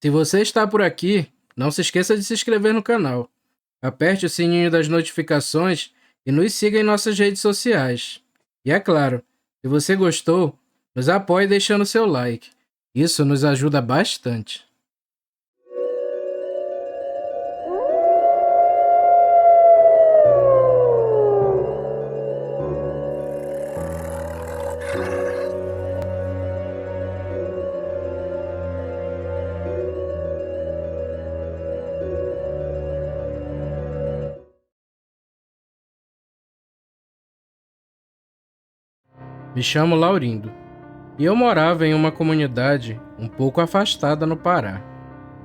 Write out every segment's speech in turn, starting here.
Se você está por aqui, não se esqueça de se inscrever no canal. Aperte o sininho das notificações e nos siga em nossas redes sociais. E é claro, se você gostou, nos apoie deixando seu like. Isso nos ajuda bastante. Me chamo Laurindo e eu morava em uma comunidade um pouco afastada no Pará,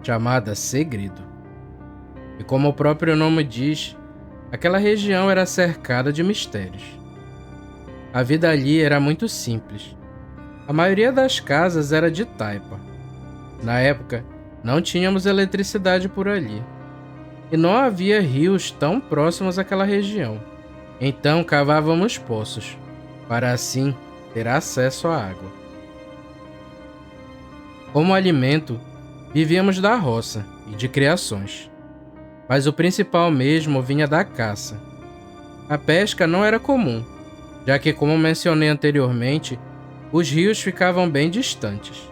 chamada Segredo. E como o próprio nome diz, aquela região era cercada de mistérios. A vida ali era muito simples. A maioria das casas era de taipa. Na época, não tínhamos eletricidade por ali. E não havia rios tão próximos àquela região. Então cavávamos poços, para assim ter acesso à água. Como alimento, vivíamos da roça e de criações. Mas o principal mesmo vinha da caça. A pesca não era comum, já que, como mencionei anteriormente, os rios ficavam bem distantes.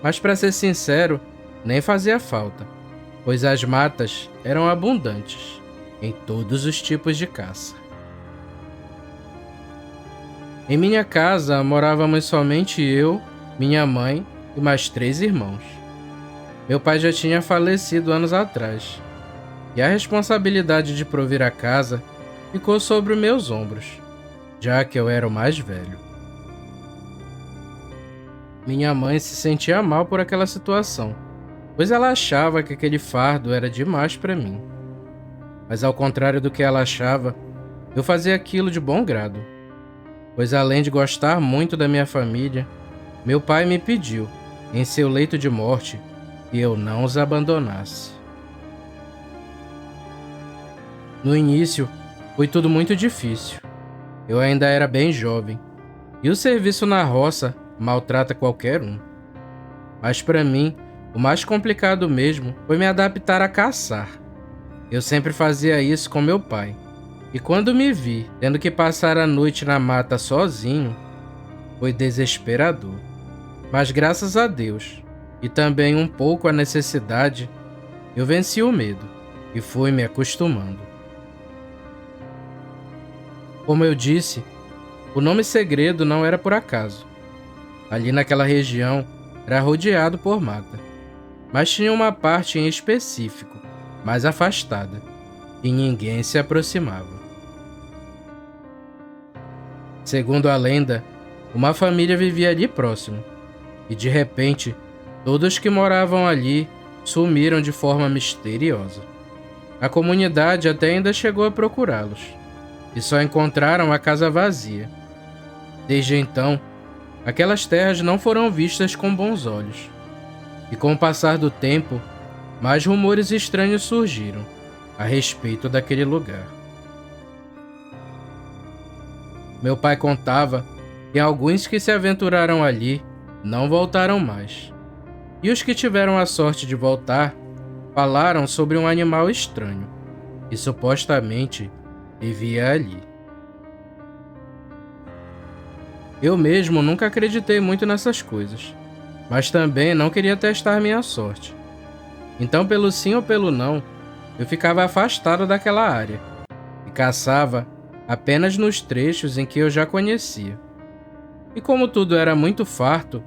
Mas, para ser sincero, nem fazia falta, pois as matas eram abundantes em todos os tipos de caça. Em minha casa morávamos somente eu, minha mãe e mais 3 irmãos. Meu pai já tinha falecido anos atrás, e a responsabilidade de prover a casa ficou sobre meus ombros, já que eu era o mais velho. Minha mãe se sentia mal por aquela situação, pois ela achava que aquele fardo era demais para mim. Mas ao contrário do que ela achava, eu fazia aquilo de bom grado, pois além de gostar muito da minha família, meu pai me pediu, em seu leito de morte, que eu não os abandonasse. No início, foi tudo muito difícil. Eu ainda era bem jovem, e o serviço na roça maltrata qualquer um. Mas para mim, o mais complicado mesmo foi me adaptar a caçar. Eu sempre fazia isso com meu pai, e quando me vi tendo que passar a noite na mata sozinho, foi desesperador. Mas graças a Deus, e também um pouco a necessidade, eu venci o medo e fui me acostumando. Como eu disse, o nome Segredo não era por acaso. Ali naquela região era rodeado por mata, mas tinha uma parte em específico, mais afastada, e ninguém se aproximava. Segundo a lenda, uma família vivia ali próximo, e de repente, todos que moravam ali sumiram de forma misteriosa. A comunidade até ainda chegou a procurá-los, e só encontraram a casa vazia. Desde então, aquelas terras não foram vistas com bons olhos. E com o passar do tempo, mais rumores estranhos surgiram a respeito daquele lugar. Meu pai contava que alguns que se aventuraram ali não voltaram mais. E os que tiveram a sorte de voltar falaram sobre um animal estranho que supostamente vivia ali. Eu mesmo nunca acreditei muito nessas coisas, mas também não queria testar minha sorte. Então, pelo sim ou pelo não, eu ficava afastado daquela área e caçava apenas nos trechos em que eu já conhecia. E como tudo era muito farto,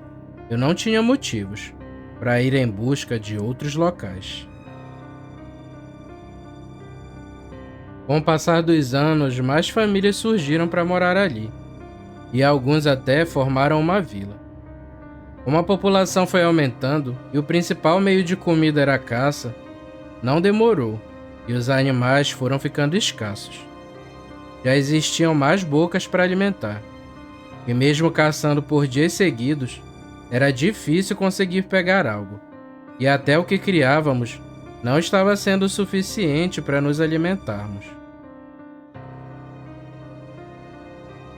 eu não tinha motivos para ir em busca de outros locais. Com o passar dos anos, mais famílias surgiram para morar ali, e alguns até formaram uma vila. Como a população foi aumentando e o principal meio de comida era a caça, não demorou e os animais foram ficando escassos. Já existiam mais bocas para alimentar, e mesmo caçando por dias seguidos, era difícil conseguir pegar algo, e até o que criávamos não estava sendo o suficiente para nos alimentarmos.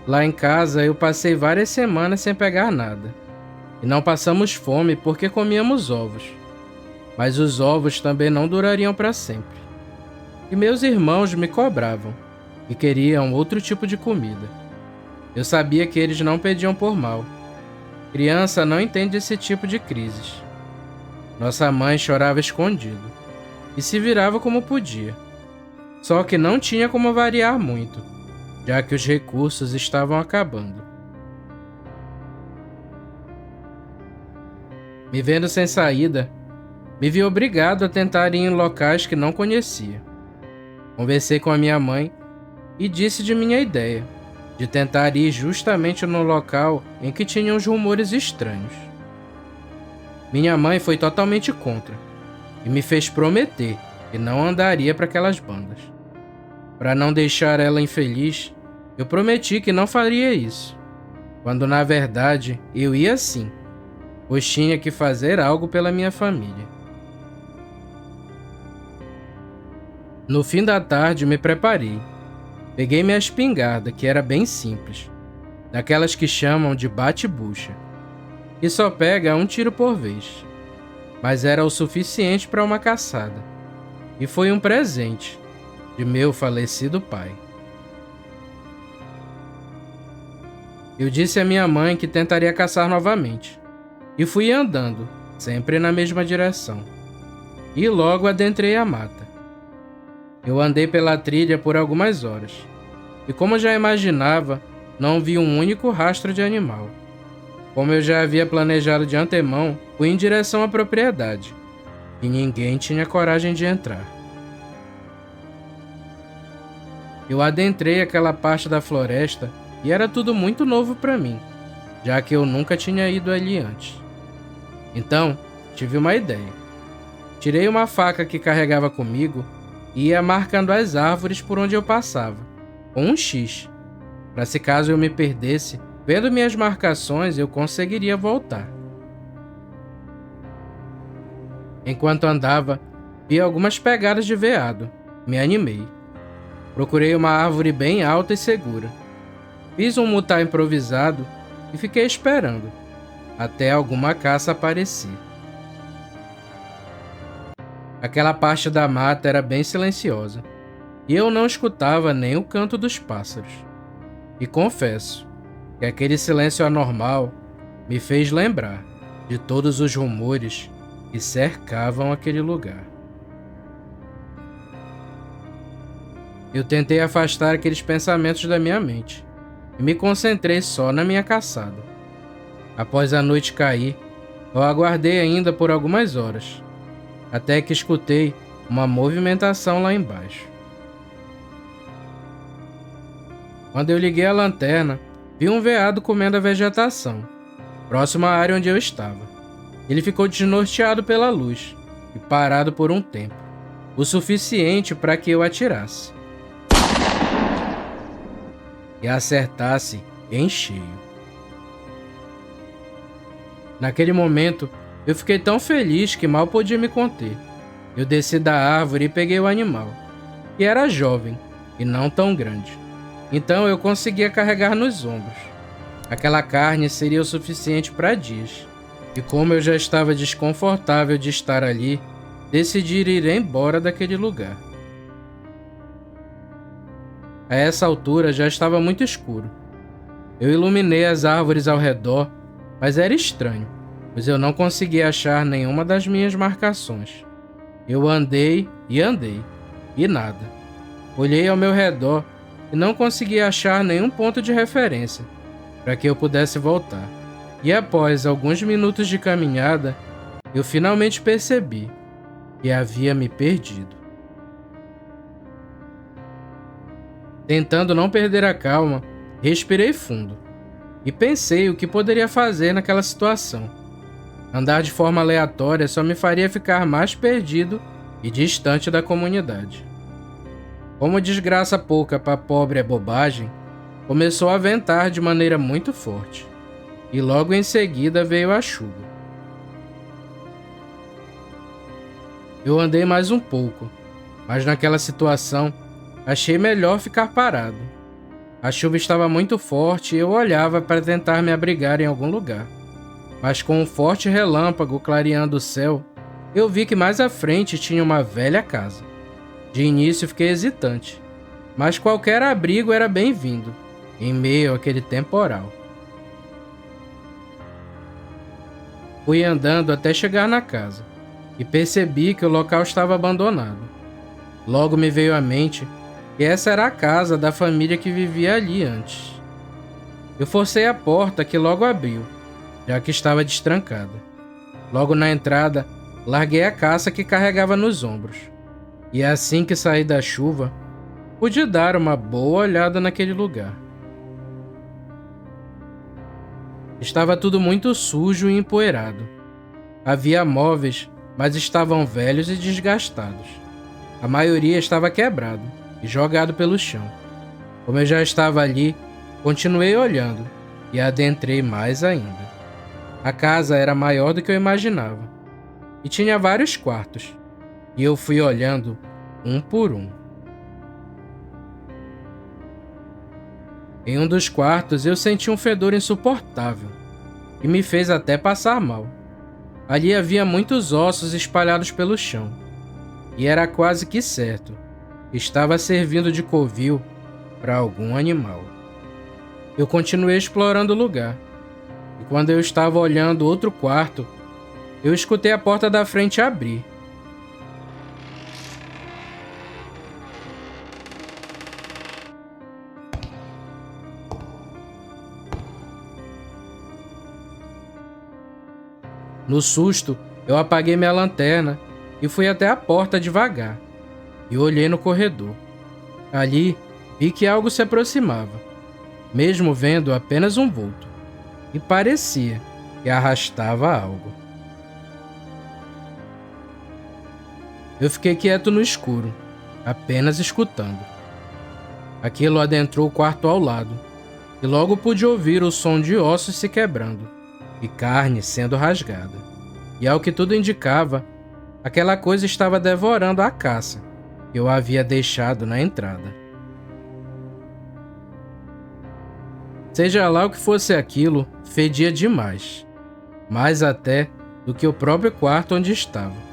Lá em casa eu passei várias semanas sem pegar nada, e não passamos fome porque comíamos ovos. mas os ovos também não durariam para sempre. E meus irmãos me cobravam e queriam outro tipo de comida. Eu sabia que eles não pediam por mal. Criança não entende esse tipo de crises. Nossa mãe chorava escondido e se virava como podia. Só que não tinha como variar muito, já que os recursos estavam acabando. Me vendo sem saída, me vi obrigado a tentar ir em locais que não conhecia. Conversei com a minha mãe e disse de minha ideia, de tentar ir justamente no local em que tinham os rumores estranhos. Minha mãe foi totalmente contra e me fez prometer que não andaria para aquelas bandas. Para não deixar ela infeliz, eu prometi que não faria isso, quando na verdade eu ia sim, pois tinha que fazer algo pela minha família. No fim da tarde me preparei. Peguei minha espingarda, que era bem simples, daquelas que chamam de bate-bucha, e só pega um tiro por vez, mas era o suficiente para uma caçada, e foi um presente de meu falecido pai. Eu disse à minha mãe que tentaria caçar novamente, e fui andando, sempre na mesma direção, e logo adentrei a mata. Eu andei pela trilha por algumas horas, e como já imaginava, não vi um único rastro de animal. Como eu já havia planejado de antemão, fui em direção à propriedade, e ninguém tinha coragem de entrar. Eu adentrei aquela parte da floresta e era tudo muito novo para mim, já que eu nunca tinha ido ali antes. Então, tive uma ideia. Tirei uma faca que carregava comigo e ia marcando as árvores por onde eu passava, com um X, para se caso eu me perdesse, vendo minhas marcações eu conseguiria voltar. Enquanto andava, vi algumas pegadas de veado. Me animei. Procurei uma árvore bem alta e segura. Fiz um mutar improvisado e fiquei esperando, até alguma caça aparecer. Aquela parte da mata era bem silenciosa, e eu não escutava nem o canto dos pássaros. E confesso que aquele silêncio anormal me fez lembrar de todos os rumores que cercavam aquele lugar. Eu tentei afastar aqueles pensamentos da minha mente e me concentrei só na minha caçada. Após a noite cair, eu aguardei ainda por algumas horas, até que escutei uma movimentação lá embaixo. Quando eu liguei a lanterna, vi um veado comendo a vegetação, próximo à área onde eu estava. Ele ficou desnorteado pela luz e parado por um tempo, o suficiente para que eu atirasse e acertasse em cheio. Naquele momento, eu fiquei tão feliz que mal podia me conter. Eu desci da árvore e peguei o animal, que era jovem e não tão grande. Então eu conseguia carregar nos ombros. Aquela carne seria o suficiente para dias. E como eu já estava desconfortável de estar ali, decidi ir embora daquele lugar. A essa altura já estava muito escuro. Eu iluminei as árvores ao redor, mas era estranho, pois eu não conseguia achar nenhuma das minhas marcações. Eu andei, e nada. Olhei ao meu redor e não conseguia achar nenhum ponto de referência para que eu pudesse voltar. E após alguns minutos de caminhada, eu finalmente percebi que havia me perdido. Tentando não perder a calma, respirei fundo e pensei o que poderia fazer naquela situação. Andar de forma aleatória só me faria ficar mais perdido e distante da comunidade. Como desgraça pouca para pobre é bobagem, começou a ventar de maneira muito forte, e logo em seguida veio a chuva. Eu andei mais um pouco, mas naquela situação achei melhor ficar parado. A chuva estava muito forte e eu olhava para tentar me abrigar em algum lugar, mas com um forte relâmpago clareando o céu, Eu vi que mais à frente tinha uma velha casa. De início fiquei hesitante, mas qualquer abrigo era bem-vindo, em meio àquele temporal. Fui andando até chegar na casa e percebi que o local estava abandonado. Logo me veio à mente que essa era a casa da família que vivia ali antes. Eu forcei a porta que logo abriu, já que estava destrancada. Logo na entrada, larguei a caça que carregava nos ombros. E assim que saí da chuva, pude dar uma boa olhada naquele lugar. Estava tudo muito sujo e empoeirado. Havia móveis, mas estavam velhos e desgastados. A maioria estava quebrado e jogado pelo chão. Como eu já estava ali, continuei olhando e adentrei mais ainda. A casa era maior do que eu imaginava e tinha vários quartos, e eu fui olhando um por um. Em um dos quartos eu senti um fedor insuportável e me fez até passar mal. Ali havia muitos ossos espalhados pelo chão e era quase que certo que estava servindo de covil para algum animal. Eu continuei explorando o lugar e quando eu estava olhando outro quarto, eu escutei a porta da frente abrir. No susto, eu apaguei minha lanterna e fui até a porta devagar e olhei no corredor. Ali, vi que algo se aproximava, mesmo vendo apenas um vulto, e parecia que arrastava algo. Eu fiquei quieto no escuro, apenas escutando. Aquilo adentrou o quarto ao lado, e logo pude ouvir o som de ossos se quebrando e carne sendo rasgada. E ao que tudo indicava, aquela coisa estava devorando a caça que eu havia deixado na entrada. Seja lá o que fosse aquilo, fedia demais, mais até do que o próprio quarto onde estava.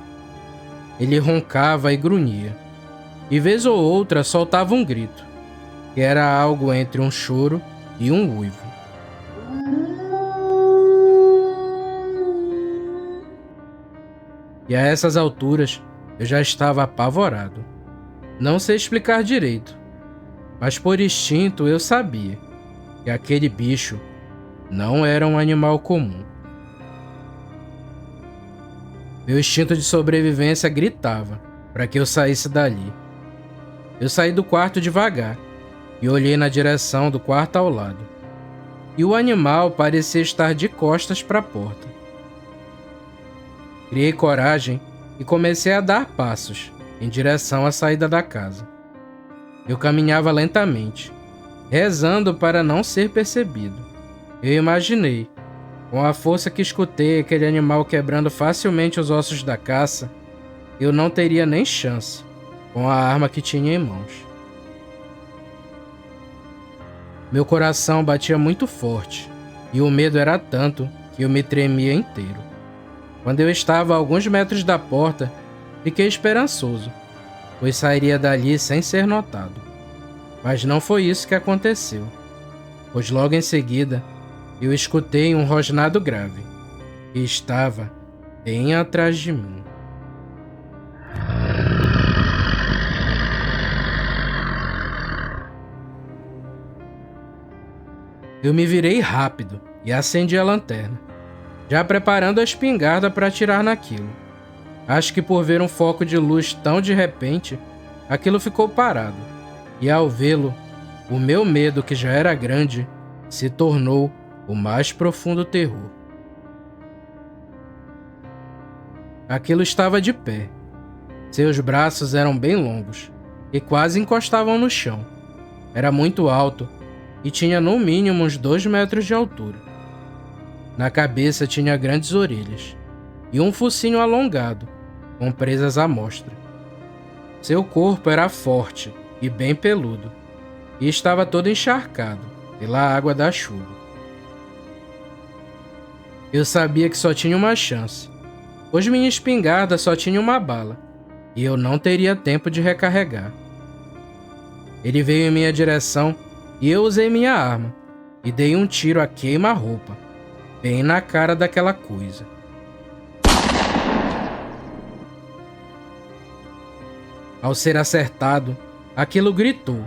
Ele roncava e grunhia, e vez ou outra soltava um grito, que era algo entre um choro e um uivo. E a essas alturas, eu já estava apavorado. Não sei explicar direito, mas por instinto eu sabia que aquele bicho não era um animal comum. Meu instinto de sobrevivência gritava para que eu saísse dali. Eu saí do quarto devagar e olhei na direção do quarto ao lado. E o animal parecia estar de costas para a porta. Criei coragem e comecei a dar passos em direção à saída da casa. Eu caminhava lentamente, rezando para não ser percebido. Eu imaginei, com a força que escutei aquele animal quebrando facilmente os ossos da caça, eu não teria nem chance com a arma que tinha em mãos. Meu coração batia muito forte e o medo era tanto que eu me tremia inteiro. Quando eu estava a alguns metros da porta, fiquei esperançoso, pois sairia dali sem ser notado. Mas não foi isso que aconteceu, pois logo em seguida eu escutei um rosnado grave e estava bem atrás de mim. Eu me virei rápido e acendi a lanterna, já preparando a espingarda para atirar naquilo. Acho que por ver um foco de luz tão de repente, aquilo ficou parado, e ao vê-lo, o meu medo, que já era grande, se tornou o mais profundo terror. Aquilo estava de pé. Seus braços eram bem longos e quase encostavam no chão. Era muito alto e tinha no mínimo uns 2 metros de altura. Na cabeça tinha grandes orelhas e um focinho alongado, com presas à mostra. Seu corpo era forte e bem peludo, e estava todo encharcado pela água da chuva. Eu sabia que só tinha uma chance, pois minha espingarda só tinha uma bala e eu não teria tempo de recarregar. Ele veio em minha direção e eu usei minha arma e dei um tiro a queima-roupa, bem na cara daquela coisa. Ao ser acertado, aquilo gritou.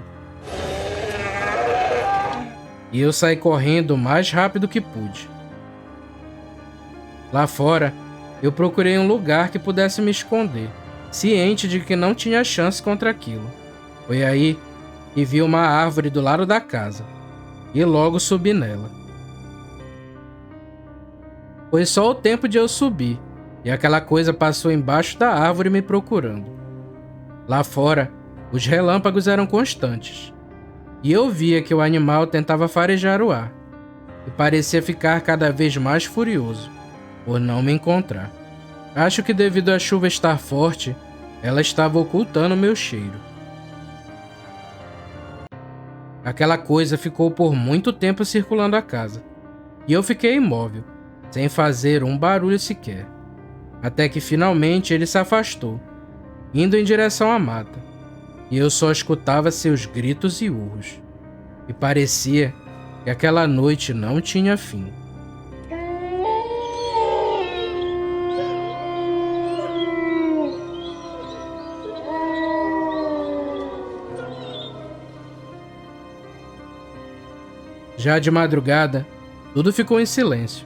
E eu saí correndo o mais rápido que pude. Lá fora, eu procurei um lugar que pudesse me esconder, ciente de que não tinha chance contra aquilo. Foi aí que vi uma árvore do lado da casa, e logo subi nela. Foi só o tempo de eu subir, e aquela coisa passou embaixo da árvore me procurando. Lá fora, os relâmpagos eram constantes, e eu via que o animal tentava farejar o ar, e parecia ficar cada vez mais furioso, por não me encontrar. Acho que devido à chuva estar forte, ela estava ocultando meu cheiro. Aquela coisa ficou por muito tempo circulando a casa, e eu fiquei imóvel, sem fazer um barulho sequer, até que finalmente ele se afastou, indo em direção à mata, e eu só escutava seus gritos e urros, e parecia que aquela noite não tinha fim. Já de madrugada, tudo ficou em silêncio,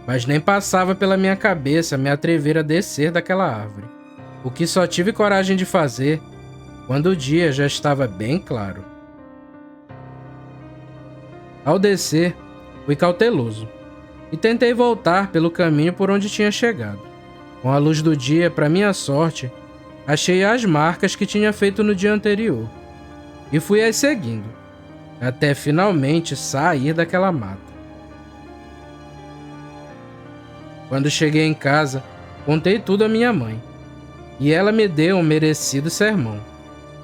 mas nem passava pela minha cabeça me atrever a descer daquela árvore, o que só tive coragem de fazer quando o dia já estava bem claro. Ao descer, fui cauteloso e tentei voltar pelo caminho por onde tinha chegado. Com a luz do dia, para minha sorte, achei as marcas que tinha feito no dia anterior e fui as seguindo, até finalmente sair daquela mata. Quando cheguei em casa, contei tudo à minha mãe, e ela me deu um merecido sermão.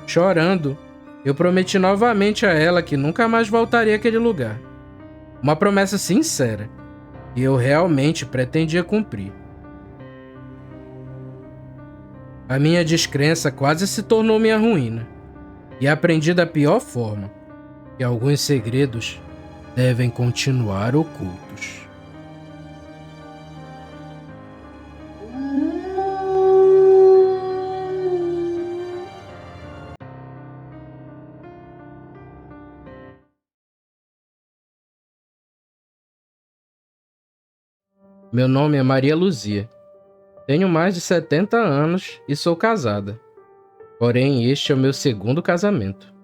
Chorando, eu prometi novamente a ela que nunca mais voltaria àquele lugar. Uma promessa sincera, que eu realmente pretendia cumprir. A minha descrença quase se tornou minha ruína, e aprendi da pior forma, que alguns segredos devem continuar ocultos. Meu nome é Maria Luzia. Tenho mais de 70 anos e sou casada. Porém, este é o meu segundo casamento.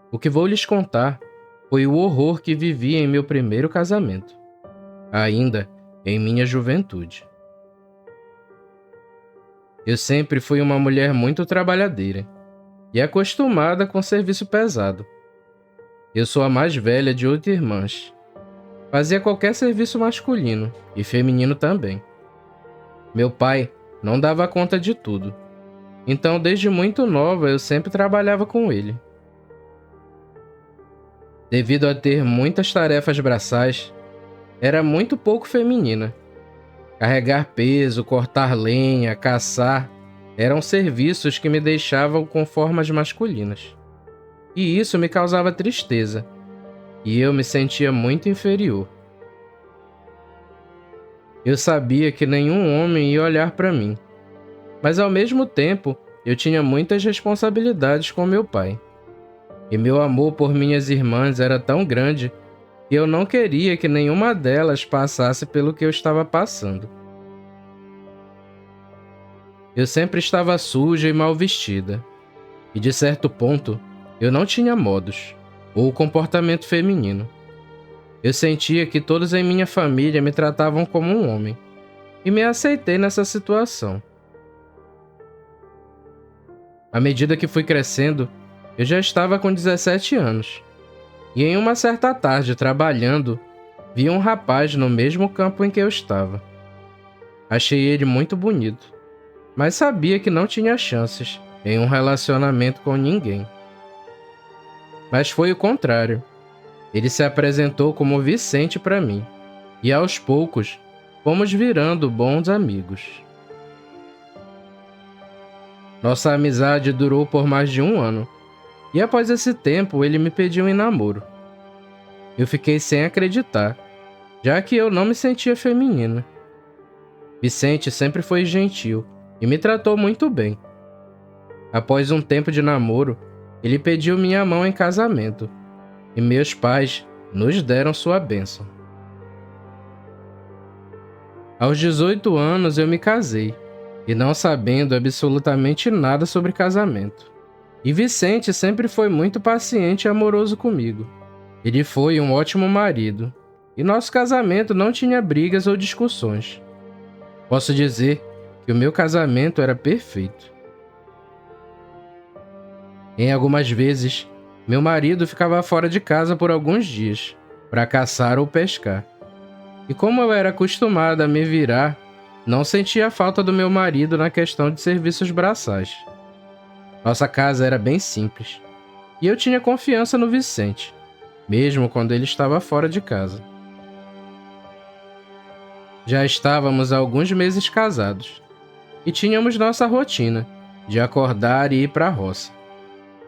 O que vou lhes contar foi o horror que vivi em meu primeiro casamento, ainda em minha juventude. Eu sempre fui uma mulher muito trabalhadeira e acostumada com serviço pesado. Eu sou a mais velha de 8 irmãs. Fazia qualquer serviço masculino e feminino também. Meu pai não dava conta de tudo, então desde muito nova eu sempre trabalhava com ele. Devido a ter muitas tarefas braçais, era muito pouco feminina. Carregar peso, cortar lenha, caçar, eram serviços que me deixavam com formas masculinas. E isso me causava tristeza, e eu me sentia muito inferior. Eu sabia que nenhum homem ia olhar para mim, mas ao mesmo tempo eu tinha muitas responsabilidades com meu pai. E meu amor por minhas irmãs era tão grande que eu não queria que nenhuma delas passasse pelo que eu estava passando. Eu sempre estava suja e mal vestida, e de certo ponto eu não tinha modos ou comportamento feminino. Eu sentia que todos em minha família me tratavam como um homem, e me aceitei nessa situação. À medida que fui crescendo, eu já estava com 17 anos, e em uma certa tarde, trabalhando, vi um rapaz no mesmo campo em que eu estava. Achei ele muito bonito, mas sabia que não tinha chances em um relacionamento com ninguém. Mas foi o contrário. Ele se apresentou como Vicente para mim, e aos poucos fomos virando bons amigos. Nossa amizade durou por mais de 1 ano, e após esse tempo ele me pediu em namoro. Eu fiquei sem acreditar, já que eu não me sentia feminina. Vicente sempre foi gentil e me tratou muito bem. Após um tempo de namoro, ele pediu minha mão em casamento, e meus pais nos deram sua bênção. Aos 18 anos eu me casei, e não sabendo absolutamente nada sobre casamento. E Vicente sempre foi muito paciente e amoroso comigo. Ele foi um ótimo marido, e nosso casamento não tinha brigas ou discussões. Posso dizer que o meu casamento era perfeito. Em algumas vezes, meu marido ficava fora de casa por alguns dias, para caçar ou pescar. E como eu era acostumada a me virar, não sentia falta do meu marido na questão de serviços braçais. Nossa casa era bem simples, e eu tinha confiança no Vicente, mesmo quando ele estava fora de casa. Já estávamos há alguns meses casados, e tínhamos nossa rotina de acordar e ir para a roça.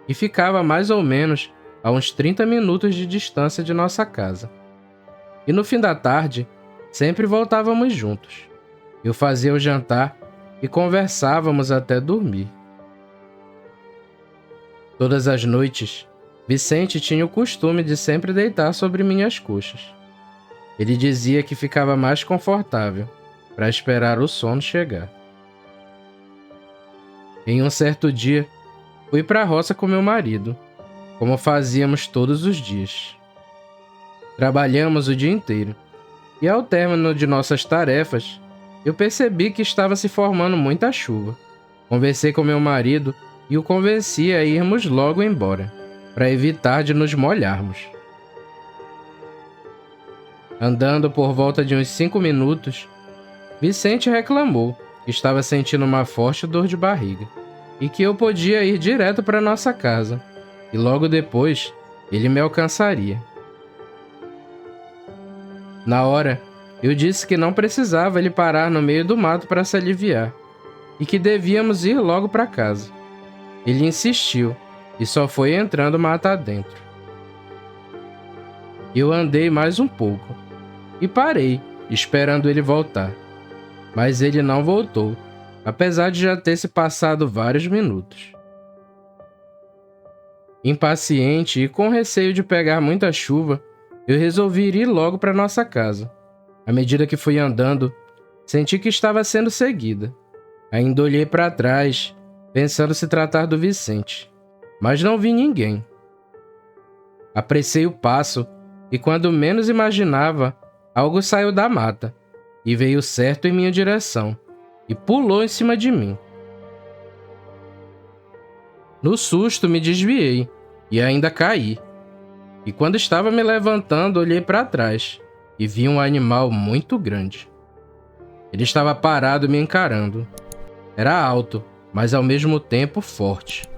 E ficava mais ou menos a uns 30 minutos de distância de nossa casa. E no fim da tarde, sempre voltávamos juntos. Eu fazia o jantar e conversávamos até dormir. Todas as noites, Vicente tinha o costume de sempre deitar sobre minhas coxas. Ele dizia que ficava mais confortável para esperar o sono chegar. Em um certo dia, fui para a roça com meu marido, como fazíamos todos os dias. Trabalhamos o dia inteiro, e ao término de nossas tarefas, eu percebi que estava se formando muita chuva. Conversei com meu marido e o convenci a irmos logo embora, para evitar de nos molharmos. Andando por volta de uns 5 minutos, Vicente reclamou que estava sentindo uma forte dor de barriga e que eu podia ir direto para nossa casa, e logo depois ele me alcançaria. Na hora, eu disse que não precisava ele parar no meio do mato para se aliviar, e que devíamos ir logo para casa. Ele insistiu, e só foi entrando mata adentro. Eu andei mais um pouco, e parei, esperando ele voltar. Mas ele não voltou, apesar de já ter se passado vários minutos. Impaciente e com receio de pegar muita chuva, eu resolvi ir logo para nossa casa. À medida que fui andando, senti que estava sendo seguida. Ainda olhei para trás, pensando se tratar do Vicente, mas não vi ninguém. Apressei o passo e, quando menos imaginava, algo saiu da mata e veio certo em minha direção e pulou em cima de mim. No susto, me desviei e ainda caí. E quando estava me levantando, olhei para trás e vi um animal muito grande. Ele estava parado me encarando. Era alto, mas ao mesmo tempo forte.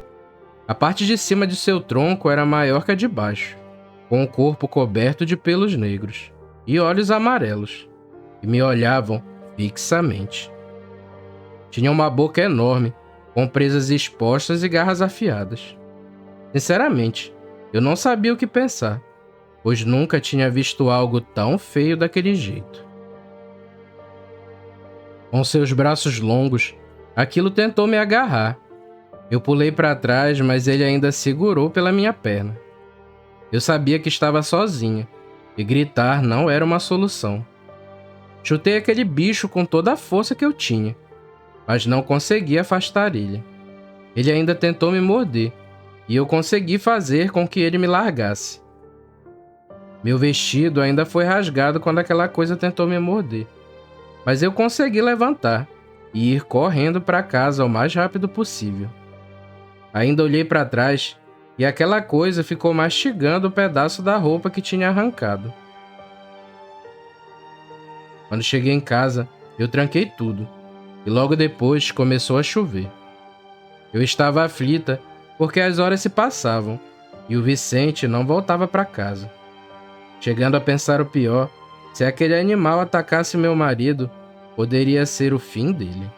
A parte de cima de seu tronco era maior que a de baixo, com o corpo coberto de pelos negros e olhos amarelos, e me olhavam fixamente. Tinha uma boca enorme, com presas expostas e garras afiadas. Sinceramente, eu não sabia o que pensar, pois nunca tinha visto algo tão feio daquele jeito. Com seus braços longos, aquilo tentou me agarrar. Eu pulei para trás, mas ele ainda segurou pela minha perna. Eu sabia que estava sozinha, e gritar não era uma solução. Chutei aquele bicho com toda a força que eu tinha, mas não consegui afastar ele. Ele ainda tentou me morder, e eu consegui fazer com que ele me largasse. Meu vestido ainda foi rasgado quando aquela coisa tentou me morder, mas eu consegui levantar e ir correndo para casa o mais rápido possível. Ainda olhei para trás e aquela coisa ficou mastigando o pedaço da roupa que tinha arrancado. Quando cheguei em casa, eu tranquei tudo, e logo depois começou a chover. Eu estava aflita porque as horas se passavam e o Vicente não voltava para casa. Chegando a pensar o pior, se aquele animal atacasse meu marido, poderia ser o fim dele.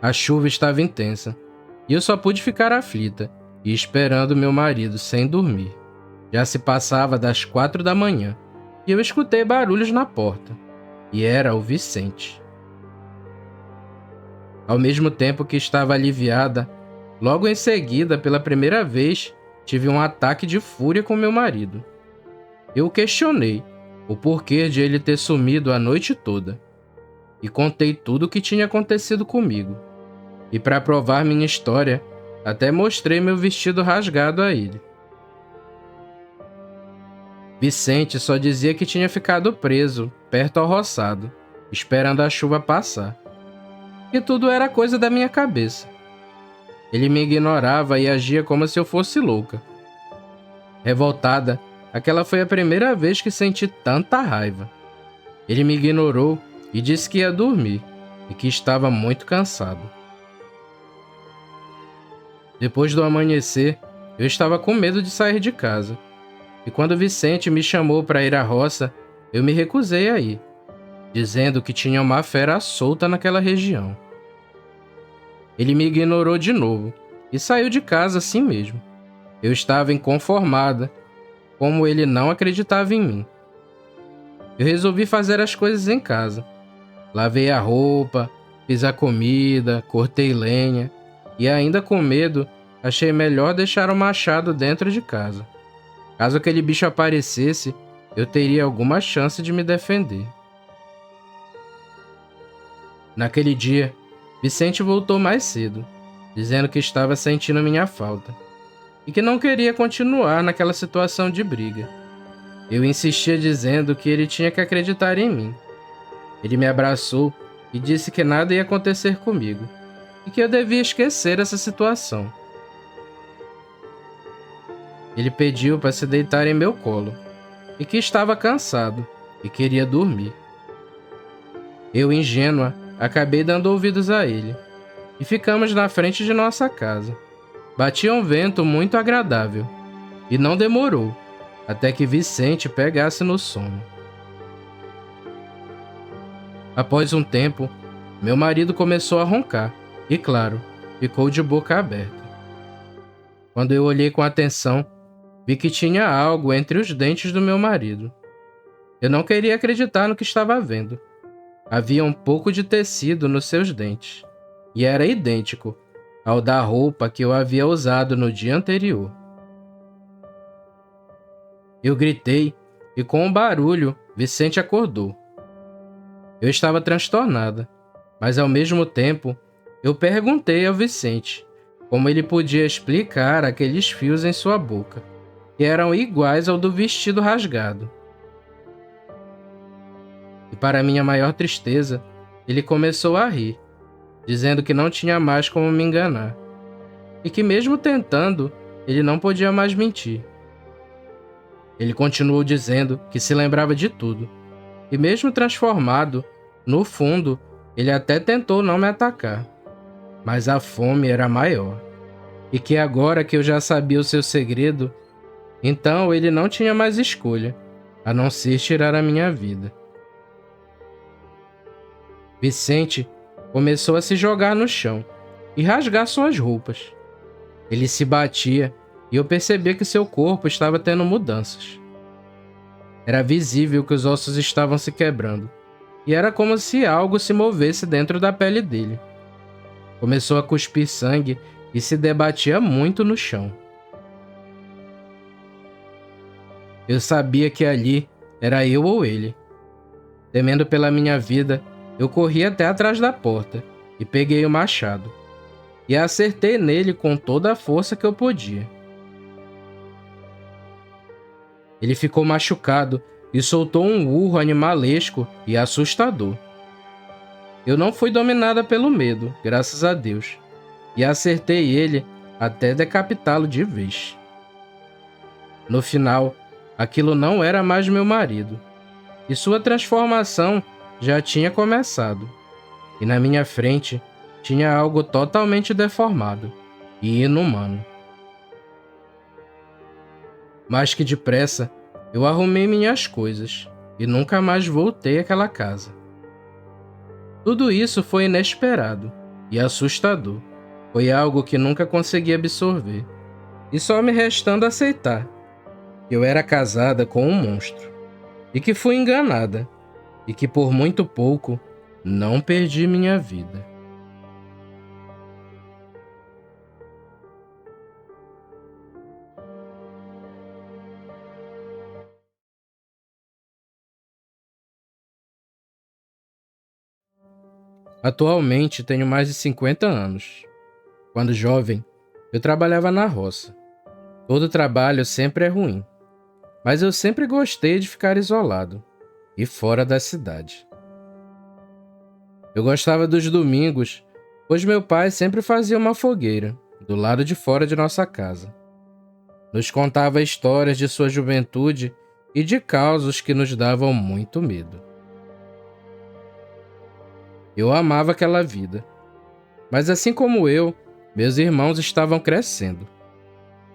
A chuva estava intensa, e eu só pude ficar aflita e esperando meu marido sem dormir. Já se passava das 4 da manhã, e eu escutei barulhos na porta, e era o Vicente. Ao mesmo tempo que estava aliviada, logo em seguida, pela primeira vez, tive um ataque de fúria com meu marido. Eu o questionei o porquê de ele ter sumido a noite toda, e contei tudo o que tinha acontecido comigo. E para provar minha história, até mostrei meu vestido rasgado a ele. Vicente só dizia que tinha ficado preso, perto ao roçado, esperando a chuva passar. Que tudo era coisa da minha cabeça. Ele me ignorava e agia como se eu fosse louca. Revoltada, aquela foi a primeira vez que senti tanta raiva. Ele me ignorou e disse que ia dormir e que estava muito cansado. Depois do amanhecer, eu estava com medo de sair de casa. E quando Vicente me chamou para ir à roça, eu me recusei a ir, dizendo que tinha uma fera solta naquela região. Ele me ignorou de novo e saiu de casa assim mesmo. Eu estava inconformada, como ele não acreditava em mim. Eu resolvi fazer as coisas em casa. Lavei a roupa, fiz a comida, cortei lenha e, ainda com medo, achei melhor deixar o machado dentro de casa. Caso aquele bicho aparecesse, eu teria alguma chance de me defender. Naquele dia, Vicente voltou mais cedo, dizendo que estava sentindo minha falta e que não queria continuar naquela situação de briga. Eu insistia dizendo que ele tinha que acreditar em mim. Ele me abraçou e disse que nada ia acontecer comigo e que eu devia esquecer essa situação. Ele pediu para se deitar em meu colo e que estava cansado e queria dormir. Eu, ingênua, acabei dando ouvidos a ele e ficamos na frente de nossa casa. Batia um vento muito agradável e não demorou até que Vicente pegasse no sono. Após um tempo, meu marido começou a roncar e, claro, ficou de boca aberta. Quando eu olhei com atenção, vi que tinha algo entre os dentes do meu marido. Eu não queria acreditar no que estava vendo. Havia um pouco de tecido nos seus dentes, e era idêntico ao da roupa que eu havia usado no dia anterior. Eu gritei e, com um barulho, Vicente acordou. Eu estava transtornada, mas ao mesmo tempo, eu perguntei ao Vicente como ele podia explicar aqueles fios em sua boca, que eram iguais ao do vestido rasgado. E para minha maior tristeza, ele começou a rir, dizendo que não tinha mais como me enganar, e que mesmo tentando, ele não podia mais mentir. Ele continuou dizendo que se lembrava de tudo, e mesmo transformado, no fundo, ele até tentou não me atacar, mas a fome era maior, e que agora que eu já sabia o seu segredo, então ele não tinha mais escolha, a não ser tirar a minha vida. Vicente começou a se jogar no chão e rasgar suas roupas. Ele se batia e eu percebia que seu corpo estava tendo mudanças. Era visível que os ossos estavam se quebrando e era como se algo se movesse dentro da pele dele. Começou a cuspir sangue e se debatia muito no chão. Eu sabia que ali era eu ou ele. Temendo pela minha vida, eu corri até atrás da porta e peguei o machado e acertei nele com toda a força que eu podia. Ele ficou machucado e soltou um urro animalesco e assustador. Eu não fui dominada pelo medo, graças a Deus, e acertei ele até decapitá-lo de vez. No final, aquilo não era mais meu marido, e sua transformação já tinha começado, e na minha frente tinha algo totalmente deformado e inumano. Mais que depressa, eu arrumei minhas coisas e nunca mais voltei àquela casa. Tudo isso foi inesperado, e assustador. Foi algo que nunca consegui absorver, e só me restando aceitar que eu era casada com um monstro, e que fui enganada, e que por muito pouco não perdi minha vida. Atualmente tenho mais de 50 anos. Quando jovem, eu trabalhava na roça. Todo trabalho sempre é ruim, mas eu sempre gostei de ficar isolado e fora da cidade. Eu gostava dos domingos, pois meu pai sempre fazia uma fogueira do lado de fora de nossa casa. Nos contava histórias de sua juventude e de causos que nos davam muito medo. Eu amava aquela vida, mas assim como eu, meus irmãos estavam crescendo.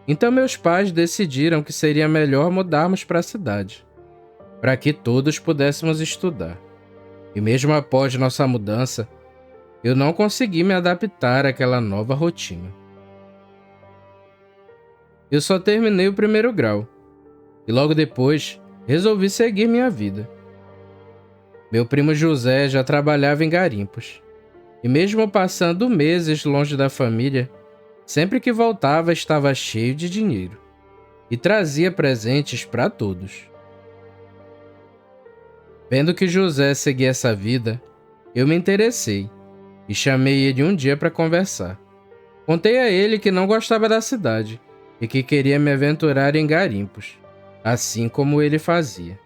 Então meus pais decidiram que seria melhor mudarmos para a cidade, para que todos pudéssemos estudar. E mesmo após nossa mudança, eu não consegui me adaptar àquela nova rotina. Eu só terminei o primeiro grau, e logo depois resolvi seguir minha vida. Meu primo José já trabalhava em garimpos, e mesmo passando meses longe da família, sempre que voltava estava cheio de dinheiro, e trazia presentes para todos. Vendo que José seguia essa vida, eu me interessei e chamei ele um dia para conversar. Contei a ele que não gostava da cidade e que queria me aventurar em garimpos, assim como ele fazia.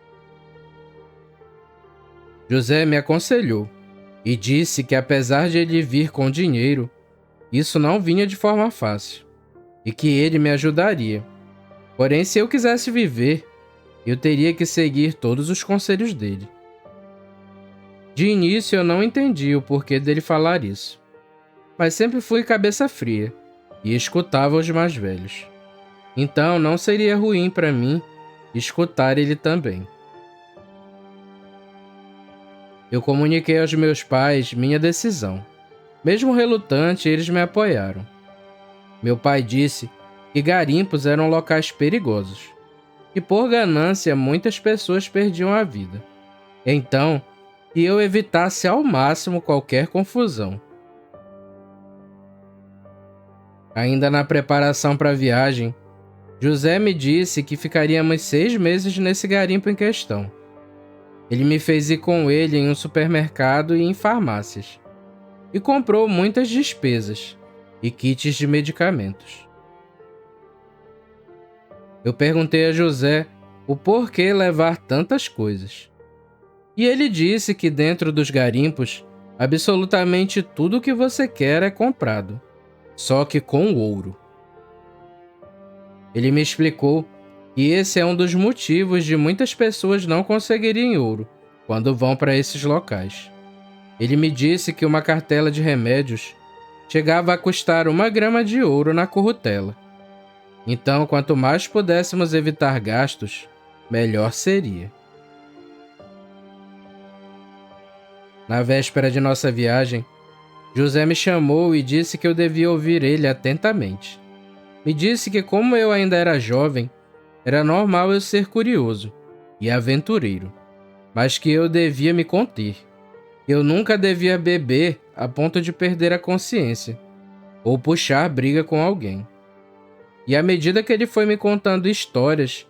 José me aconselhou e disse que apesar de ele vir com dinheiro, isso não vinha de forma fácil e que ele me ajudaria. Porém, se eu quisesse viver, eu teria que seguir todos os conselhos dele. De início eu não entendi o porquê dele falar isso, mas sempre fui cabeça fria e escutava os mais velhos. Então não seria ruim para mim escutar ele também. Eu comuniquei aos meus pais minha decisão. Mesmo relutante, eles me apoiaram. Meu pai disse que garimpos eram locais perigosos e por ganância muitas pessoas perdiam a vida. Então, que eu evitasse ao máximo qualquer confusão. Ainda na preparação para a viagem, José me disse que ficaríamos 6 meses nesse garimpo em questão. Ele me fez ir com ele em um supermercado e em farmácias, e comprou muitas despesas e kits de medicamentos. Eu perguntei a José o porquê levar tantas coisas. E ele disse que dentro dos garimpos, absolutamente tudo o que você quer é comprado, só que com ouro. Ele me explicou que esse é um dos motivos de muitas pessoas não conseguirem ouro quando vão para esses locais. Ele me disse que uma cartela de remédios chegava a custar 1 grama de ouro na currutela. Então, quanto mais pudéssemos evitar gastos, melhor seria. Na véspera de nossa viagem, José me chamou e disse que eu devia ouvir ele atentamente. Me disse que como eu ainda era jovem, era normal eu ser curioso e aventureiro, mas que eu devia me conter. Eu nunca devia beber a ponto de perder a consciência ou puxar briga com alguém. E à medida que ele foi me contando histórias,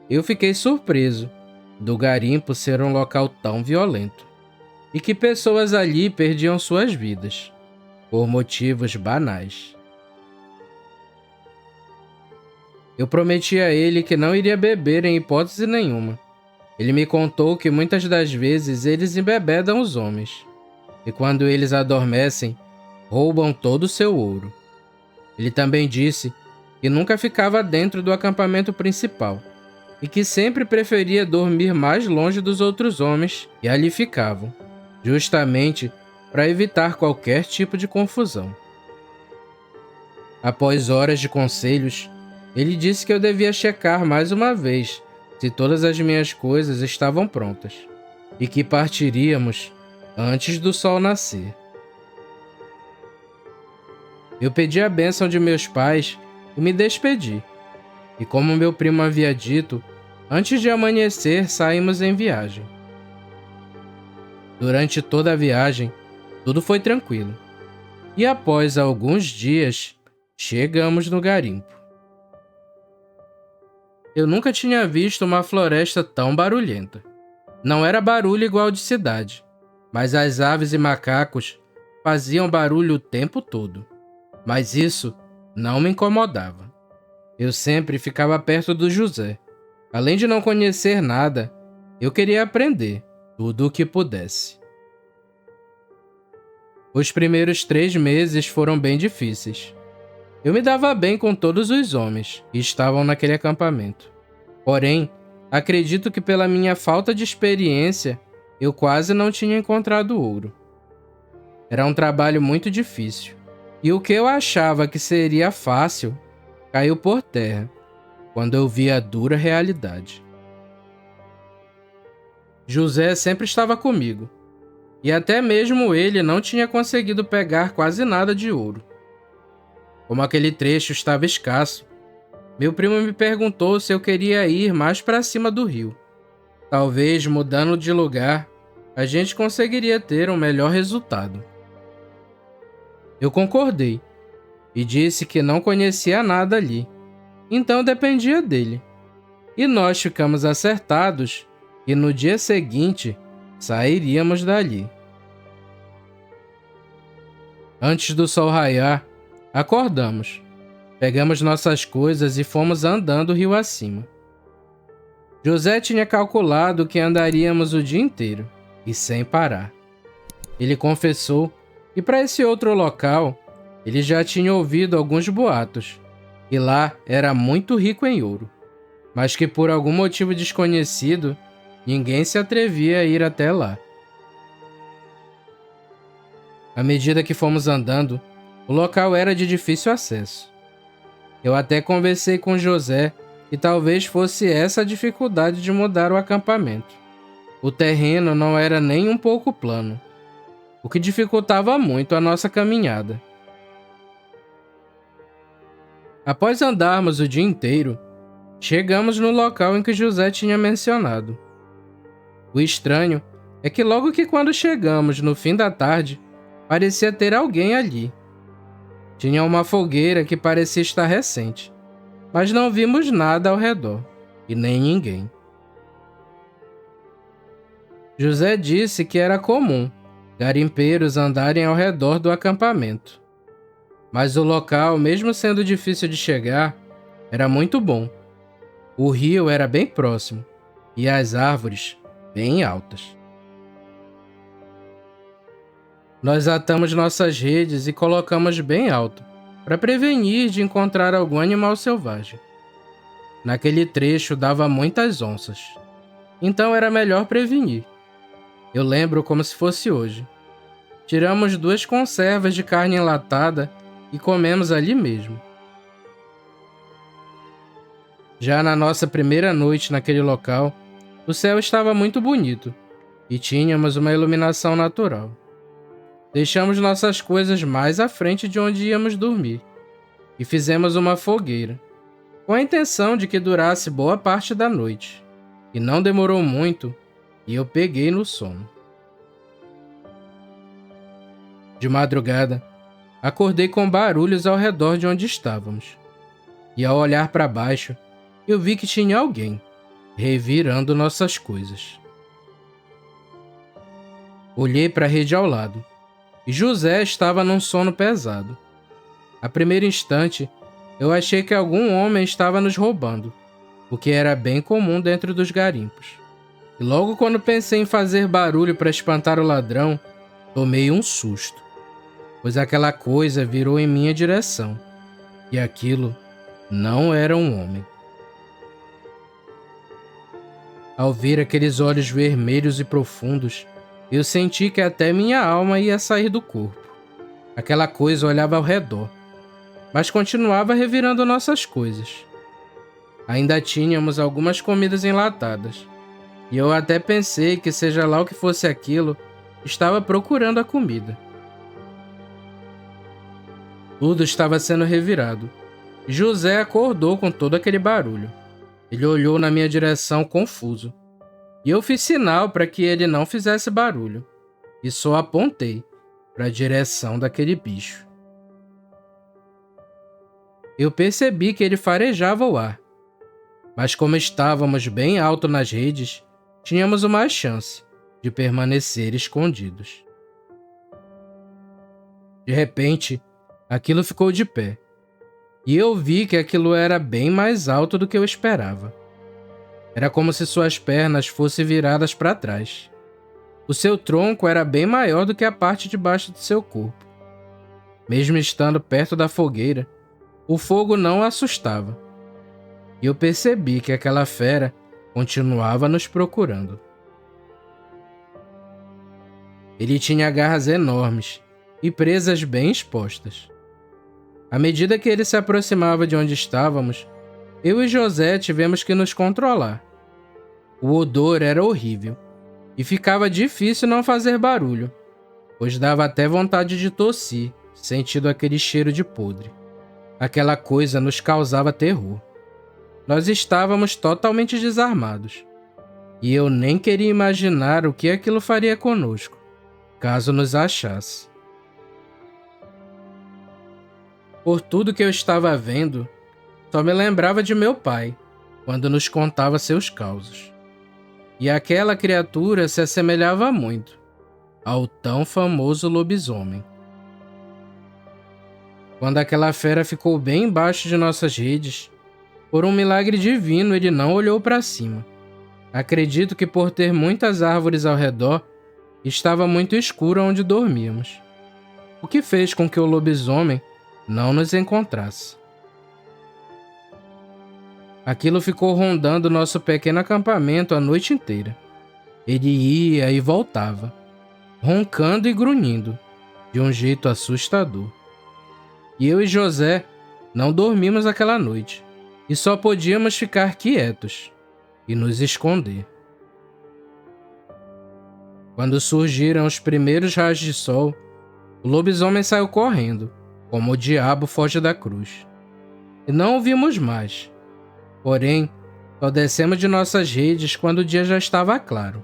eu fiquei surpreso do garimpo ser um local tão violento e que pessoas ali perdiam suas vidas por motivos banais. Eu prometi a ele que não iria beber em hipótese nenhuma. Ele me contou que muitas das vezes eles embebedam os homens, e quando eles adormecem, roubam todo o seu ouro. Ele também disse que nunca ficava dentro do acampamento principal, e que sempre preferia dormir mais longe dos outros homens que ali ficavam, justamente para evitar qualquer tipo de confusão. Após horas de conselhos, ele disse que eu devia checar mais uma vez se todas as minhas coisas estavam prontas e que partiríamos antes do sol nascer. Eu pedi a bênção de meus pais e me despedi. E como meu primo havia dito, antes de amanhecer saímos em viagem. Durante toda a viagem, tudo foi tranquilo. E após alguns dias, chegamos no garimpo. Eu nunca tinha visto uma floresta tão barulhenta. Não era barulho igual de cidade, mas as aves e macacos faziam barulho o tempo todo. Mas isso não me incomodava. Eu sempre ficava perto do José. Além de não conhecer nada, eu queria aprender tudo o que pudesse. Os primeiros 3 meses foram bem difíceis. Eu me dava bem com todos os homens que estavam naquele acampamento. Porém, acredito que pela minha falta de experiência, eu quase não tinha encontrado ouro. Era um trabalho muito difícil, e o que eu achava que seria fácil, caiu por terra, quando eu vi a dura realidade. José sempre estava comigo, e até mesmo ele não tinha conseguido pegar quase nada de ouro. Como aquele trecho estava escasso, meu primo me perguntou se eu queria ir mais para cima do rio. Talvez, mudando de lugar, a gente conseguiria ter um melhor resultado. Eu concordei e disse que não conhecia nada ali, então dependia dele. E nós ficamos acertados que no dia seguinte sairíamos dali. Antes do sol raiar, acordamos, pegamos nossas coisas e fomos andando rio acima. José tinha calculado que andaríamos o dia inteiro, e sem parar. Ele confessou que para esse outro local, ele já tinha ouvido alguns boatos, e lá era muito rico em ouro, mas que por algum motivo desconhecido, ninguém se atrevia a ir até lá. À medida que fomos andando, o local era de difícil acesso. Eu até conversei com José que talvez fosse essa a dificuldade de mudar o acampamento. O terreno não era nem um pouco plano, o que dificultava muito a nossa caminhada. Após andarmos o dia inteiro, chegamos no local em que José tinha mencionado. O estranho é que logo que quando chegamos no fim da tarde, parecia ter alguém ali. Tinha uma fogueira que parecia estar recente, mas não vimos nada ao redor, e nem ninguém. José disse que era comum garimpeiros andarem ao redor do acampamento. Mas o local, mesmo sendo difícil de chegar, era muito bom. O rio era bem próximo, e as árvores bem altas. Nós atamos nossas redes e colocamos bem alto, para prevenir de encontrar algum animal selvagem. Naquele trecho dava muitas onças, então era melhor prevenir. Eu lembro como se fosse hoje. Tiramos 2 conservas de carne enlatada e comemos ali mesmo. Já na nossa primeira noite naquele local, o céu estava muito bonito e tínhamos uma iluminação natural. Deixamos nossas coisas mais à frente de onde íamos dormir e fizemos uma fogueira, com a intenção de que durasse boa parte da noite. E não demorou muito e eu peguei no sono. De madrugada, acordei com barulhos ao redor de onde estávamos. E ao olhar para baixo, eu vi que tinha alguém revirando nossas coisas. Olhei para a rede ao lado, e José estava num sono pesado. A primeiro instante, eu achei que algum homem estava nos roubando, o que era bem comum dentro dos garimpos. E logo quando pensei em fazer barulho para espantar o ladrão, tomei um susto, pois aquela coisa virou em minha direção, e aquilo não era um homem. Ao ver aqueles olhos vermelhos e profundos, eu senti que até minha alma ia sair do corpo. Aquela coisa olhava ao redor, mas continuava revirando nossas coisas. Ainda tínhamos algumas comidas enlatadas, e eu até pensei que, seja lá o que fosse aquilo, estava procurando a comida. Tudo estava sendo revirado. José acordou com todo aquele barulho. Ele olhou na minha direção confuso. E eu fiz sinal para que ele não fizesse barulho. E só apontei para a direção daquele bicho. Eu percebi que ele farejava o ar. Mas como estávamos bem alto nas redes, tínhamos uma chance de permanecer escondidos. De repente, aquilo ficou de pé. E eu vi que aquilo era bem mais alto do que eu esperava. Era como se suas pernas fossem viradas para trás. O seu tronco era bem maior do que a parte de baixo de seu corpo. Mesmo estando perto da fogueira, o fogo não o assustava. E eu percebi que aquela fera continuava nos procurando. Ele tinha garras enormes e presas bem expostas. À medida que ele se aproximava de onde estávamos, eu e José tivemos que nos controlar. O odor era horrível e ficava difícil não fazer barulho, pois dava até vontade de tossir, sentindo aquele cheiro de podre. Aquela coisa nos causava terror. Nós estávamos totalmente desarmados, e eu nem queria imaginar o que aquilo faria conosco, caso nos achasse. Por tudo que eu estava vendo, só me lembrava de meu pai, quando nos contava seus causos. E aquela criatura se assemelhava muito ao tão famoso lobisomem. Quando aquela fera ficou bem embaixo de nossas redes, por um milagre divino ele não olhou para cima. Acredito que por ter muitas árvores ao redor, estava muito escuro onde dormíamos, o que fez com que o lobisomem não nos encontrasse. Aquilo ficou rondando nosso pequeno acampamento a noite inteira. Ele ia e voltava, roncando e grunhindo, de um jeito assustador. E eu e José não dormimos aquela noite, e só podíamos ficar quietos e nos esconder. Quando surgiram os primeiros raios de sol, o lobisomem saiu correndo, como o diabo foge da cruz. E não o vimos mais. Porém, só descemos de nossas redes quando o dia já estava claro.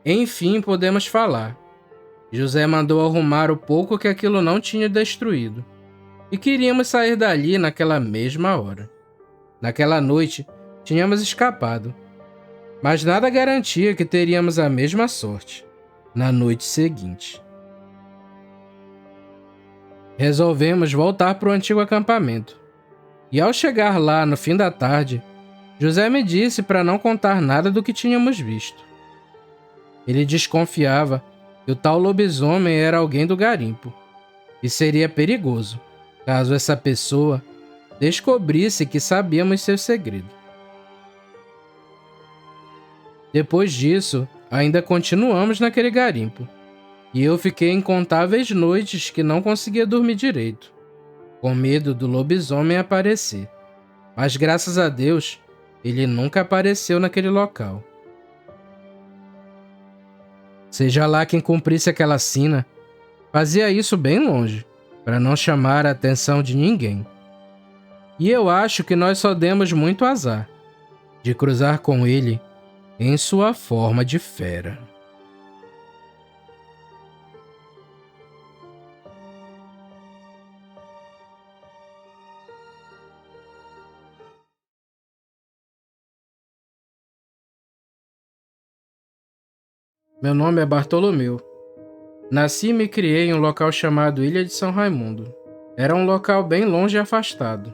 Enfim, podemos falar. José mandou arrumar o pouco que aquilo não tinha destruído. E queríamos sair dali naquela mesma hora. Naquela noite, tínhamos escapado. Mas nada garantia que teríamos a mesma sorte na noite seguinte. Resolvemos voltar para o antigo acampamento. E ao chegar lá no fim da tarde, José me disse para não contar nada do que tínhamos visto. Ele desconfiava que o tal lobisomem era alguém do garimpo, e seria perigoso caso essa pessoa descobrisse que sabíamos seu segredo. Depois disso, ainda continuamos naquele garimpo, e eu fiquei incontáveis noites que não conseguia dormir direito, com medo do lobisomem aparecer. Mas graças a Deus, ele nunca apareceu naquele local. Seja lá quem cumprisse aquela sina, fazia isso bem longe, para não chamar a atenção de ninguém. E eu acho que nós só demos muito azar de cruzar com ele em sua forma de fera. Meu nome é Bartolomeu. Nasci e me criei em um local chamado Ilha de São Raimundo. Era um local bem longe e afastado.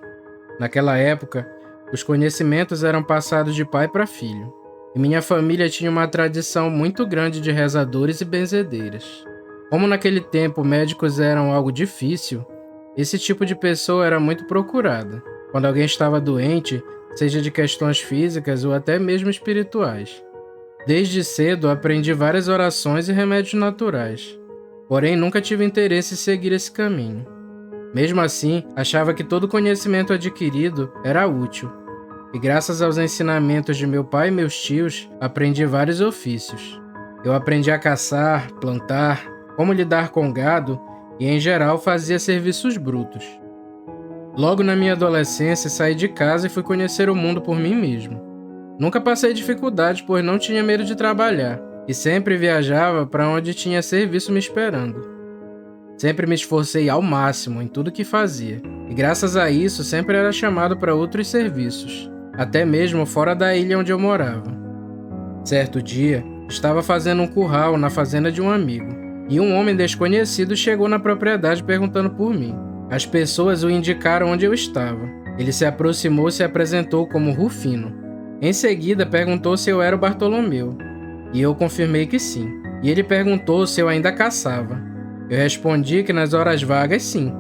Naquela época, os conhecimentos eram passados de pai para filho, e minha família tinha uma tradição muito grande de rezadores e benzedeiras. Como naquele tempo médicos eram algo difícil, esse tipo de pessoa era muito procurada, quando alguém estava doente, seja de questões físicas ou até mesmo espirituais. Desde cedo aprendi várias orações e remédios naturais, porém nunca tive interesse em seguir esse caminho. Mesmo assim, achava que todo conhecimento adquirido era útil, e graças aos ensinamentos de meu pai e meus tios, aprendi vários ofícios. Eu aprendi a caçar, plantar, como lidar com gado e em geral fazia serviços brutos. Logo na minha adolescência saí de casa e fui conhecer o mundo por mim mesmo. Nunca passei dificuldades, pois não tinha medo de trabalhar, e sempre viajava para onde tinha serviço me esperando. Sempre me esforcei ao máximo em tudo que fazia, e graças a isso sempre era chamado para outros serviços, até mesmo fora da ilha onde eu morava. Certo dia, estava fazendo um curral na fazenda de um amigo, e um homem desconhecido chegou na propriedade perguntando por mim. As pessoas o indicaram onde eu estava. Ele se aproximou e se apresentou como Rufino. Em seguida, perguntou se eu era o Bartolomeu, e eu confirmei que sim. E ele perguntou se eu ainda caçava. Eu respondi que nas horas vagas, sim.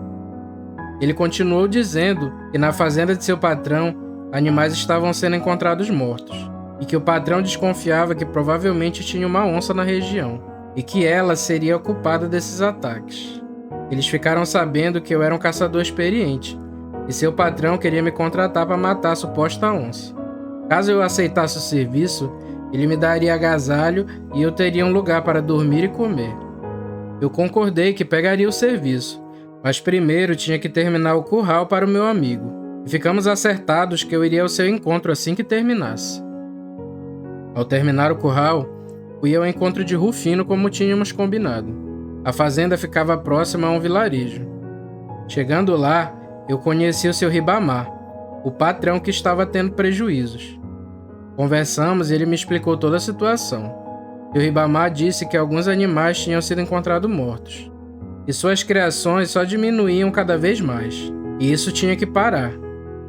Ele continuou dizendo que na fazenda de seu patrão, animais estavam sendo encontrados mortos, e que o patrão desconfiava que provavelmente tinha uma onça na região, e que ela seria a culpada desses ataques. Eles ficaram sabendo que eu era um caçador experiente, e seu patrão queria me contratar para matar a suposta onça. Caso eu aceitasse o serviço, ele me daria agasalho e eu teria um lugar para dormir e comer. Eu concordei que pegaria o serviço, mas primeiro tinha que terminar o curral para o meu amigo, e ficamos acertados que eu iria ao seu encontro assim que terminasse. Ao terminar o curral, fui ao encontro de Rufino como tínhamos combinado. A fazenda ficava próxima a um vilarejo. Chegando lá, eu conheci o seu Ribamar, o patrão que estava tendo prejuízos. Conversamos e ele me explicou toda a situação. O Ribamar disse que alguns animais tinham sido encontrados mortos, e suas criações só diminuíam cada vez mais, e isso tinha que parar.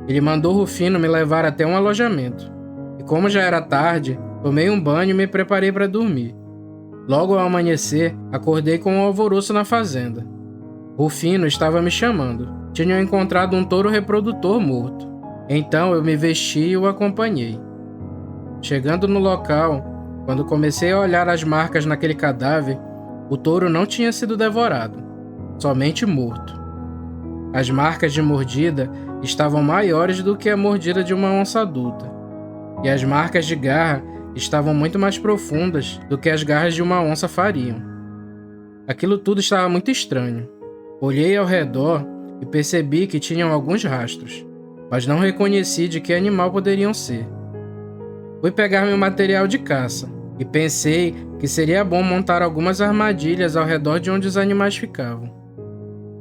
Ele mandou Rufino me levar até um alojamento, e como já era tarde, tomei um banho e me preparei para dormir. Logo ao amanhecer, acordei com um alvoroço na fazenda. Rufino estava me chamando. Tinham encontrado um touro reprodutor morto. Então eu me vesti e o acompanhei. Chegando no local, quando comecei a olhar as marcas naquele cadáver, o touro não tinha sido devorado, somente morto. As marcas de mordida estavam maiores do que a mordida de uma onça adulta, e as marcas de garra estavam muito mais profundas do que as garras de uma onça fariam. Aquilo tudo estava muito estranho. Olhei ao redor e percebi que tinham alguns rastros, mas não reconheci de que animal poderiam ser. Fui pegar meu material de caça e pensei que seria bom montar algumas armadilhas ao redor de onde os animais ficavam.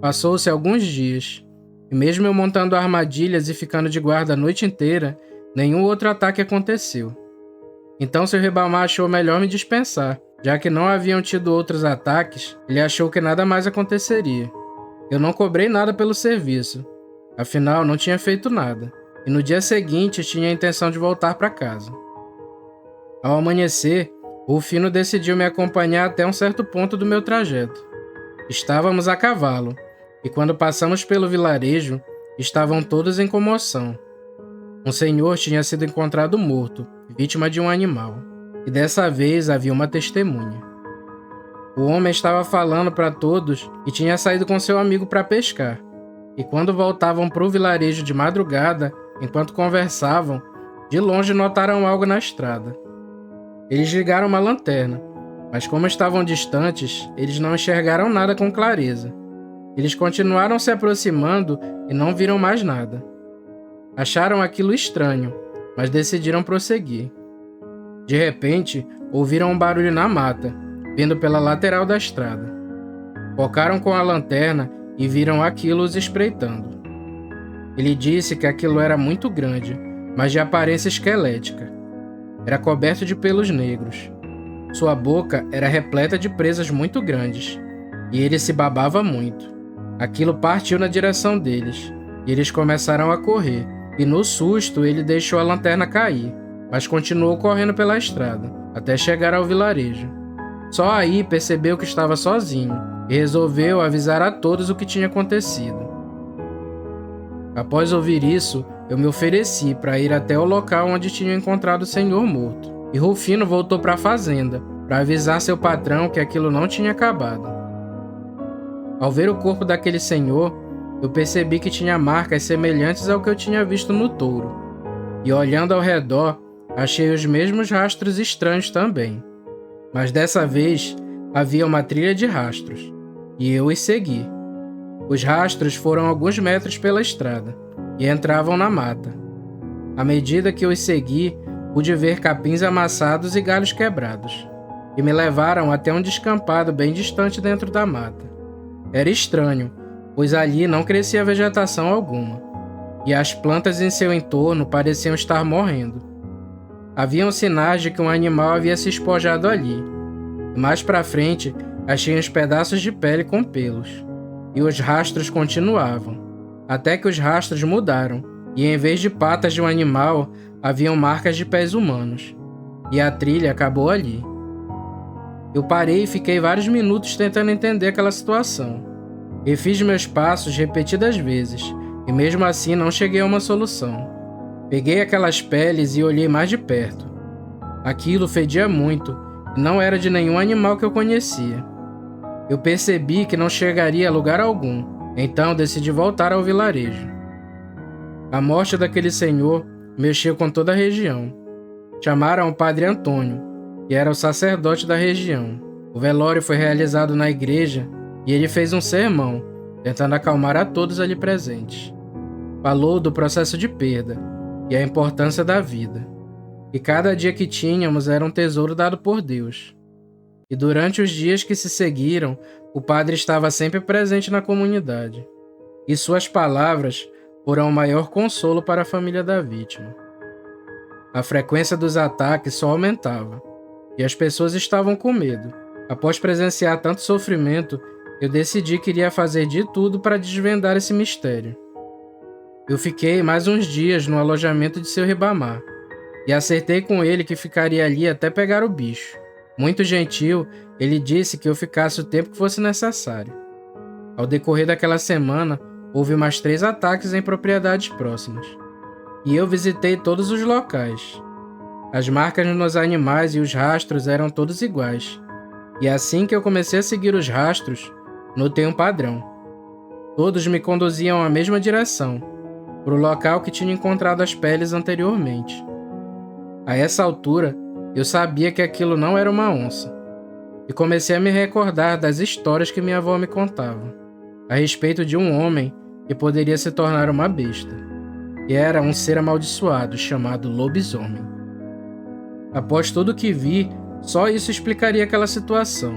Passou-se alguns dias, e mesmo eu montando armadilhas e ficando de guarda a noite inteira, nenhum outro ataque aconteceu. Então seu Ribamar achou melhor me dispensar, já que não haviam tido outros ataques, ele achou que nada mais aconteceria. Eu não cobrei nada pelo serviço, afinal não tinha feito nada, e no dia seguinte tinha a intenção de voltar para casa. Ao amanhecer, Rufino decidiu me acompanhar até um certo ponto do meu trajeto. Estávamos a cavalo, e quando passamos pelo vilarejo, estavam todos em comoção. Um senhor tinha sido encontrado morto, vítima de um animal, e dessa vez havia uma testemunha. O homem estava falando para todos que tinha saído com seu amigo para pescar, e quando voltavam para o vilarejo de madrugada, enquanto conversavam, de longe notaram algo na estrada. Eles ligaram uma lanterna, mas como estavam distantes, eles não enxergaram nada com clareza. Eles continuaram se aproximando e não viram mais nada. Acharam aquilo estranho, mas decidiram prosseguir. De repente, ouviram um barulho na mata, vindo pela lateral da estrada. Focaram com a lanterna e viram aquilo os espreitando. Ele disse que aquilo era muito grande, mas de aparência esquelética. Era coberto de pelos negros. Sua boca era repleta de presas muito grandes, e ele se babava muito. Aquilo partiu na direção deles, e eles começaram a correr. E no susto ele deixou a lanterna cair, mas continuou correndo pela estrada, até chegar ao vilarejo. Só aí percebeu que estava sozinho, e resolveu avisar a todos o que tinha acontecido. Após ouvir isso, eu me ofereci para ir até o local onde tinha encontrado o senhor morto, e Rufino voltou para a fazenda, para avisar seu patrão que aquilo não tinha acabado. Ao ver o corpo daquele senhor, eu percebi que tinha marcas semelhantes ao que eu tinha visto no touro, e olhando ao redor, achei os mesmos rastros estranhos também. Mas dessa vez, havia uma trilha de rastros, e eu os segui. Os rastros foram alguns metros pela estrada e entravam na mata. À medida que os segui, pude ver capins amassados e galhos quebrados, e me levaram até um descampado bem distante dentro da mata. Era estranho, pois ali não crescia vegetação alguma, e as plantas em seu entorno pareciam estar morrendo. Haviam sinais de que um animal havia se espojado ali, e mais para frente achei uns pedaços de pele com pelos, e os rastros continuavam, até que os rastros mudaram, e em vez de patas de um animal, haviam marcas de pés humanos, e a trilha acabou ali. Eu parei e fiquei vários minutos tentando entender aquela situação. Refiz meus passos repetidas vezes, e mesmo assim não cheguei a uma solução. Peguei aquelas peles e olhei mais de perto. Aquilo fedia muito, e não era de nenhum animal que eu conhecia. Eu percebi que não chegaria a lugar algum, então decidi voltar ao vilarejo. A morte daquele senhor mexeu com toda a região. Chamaram o padre Antônio, que era o sacerdote da região. O velório foi realizado na igreja e ele fez um sermão, tentando acalmar a todos ali presentes. Falou do processo de perda e a importância da vida. E cada dia que tínhamos era um tesouro dado por Deus. E durante os dias que se seguiram, o padre estava sempre presente na comunidade. E suas palavras foram o maior consolo para a família da vítima. A frequência dos ataques só aumentava, e as pessoas estavam com medo. Após presenciar tanto sofrimento, eu decidi que iria fazer de tudo para desvendar esse mistério. Eu fiquei mais uns dias no alojamento de seu Ribamar, e acertei com ele que ficaria ali até pegar o bicho. Muito gentil, ele disse que eu ficasse o tempo que fosse necessário. Ao decorrer daquela semana, houve mais 3 ataques em propriedades próximas, e eu visitei todos os locais. As marcas nos animais e os rastros eram todos iguais, e assim que eu comecei a seguir os rastros, notei um padrão. Todos me conduziam à mesma direção, para o local que tinha encontrado as peles anteriormente. A essa altura, eu sabia que aquilo não era uma onça, e comecei a me recordar das histórias que minha avó me contava, a respeito de um homem que poderia se tornar uma besta, e era um ser amaldiçoado chamado lobisomem. Após tudo o que vi, só isso explicaria aquela situação,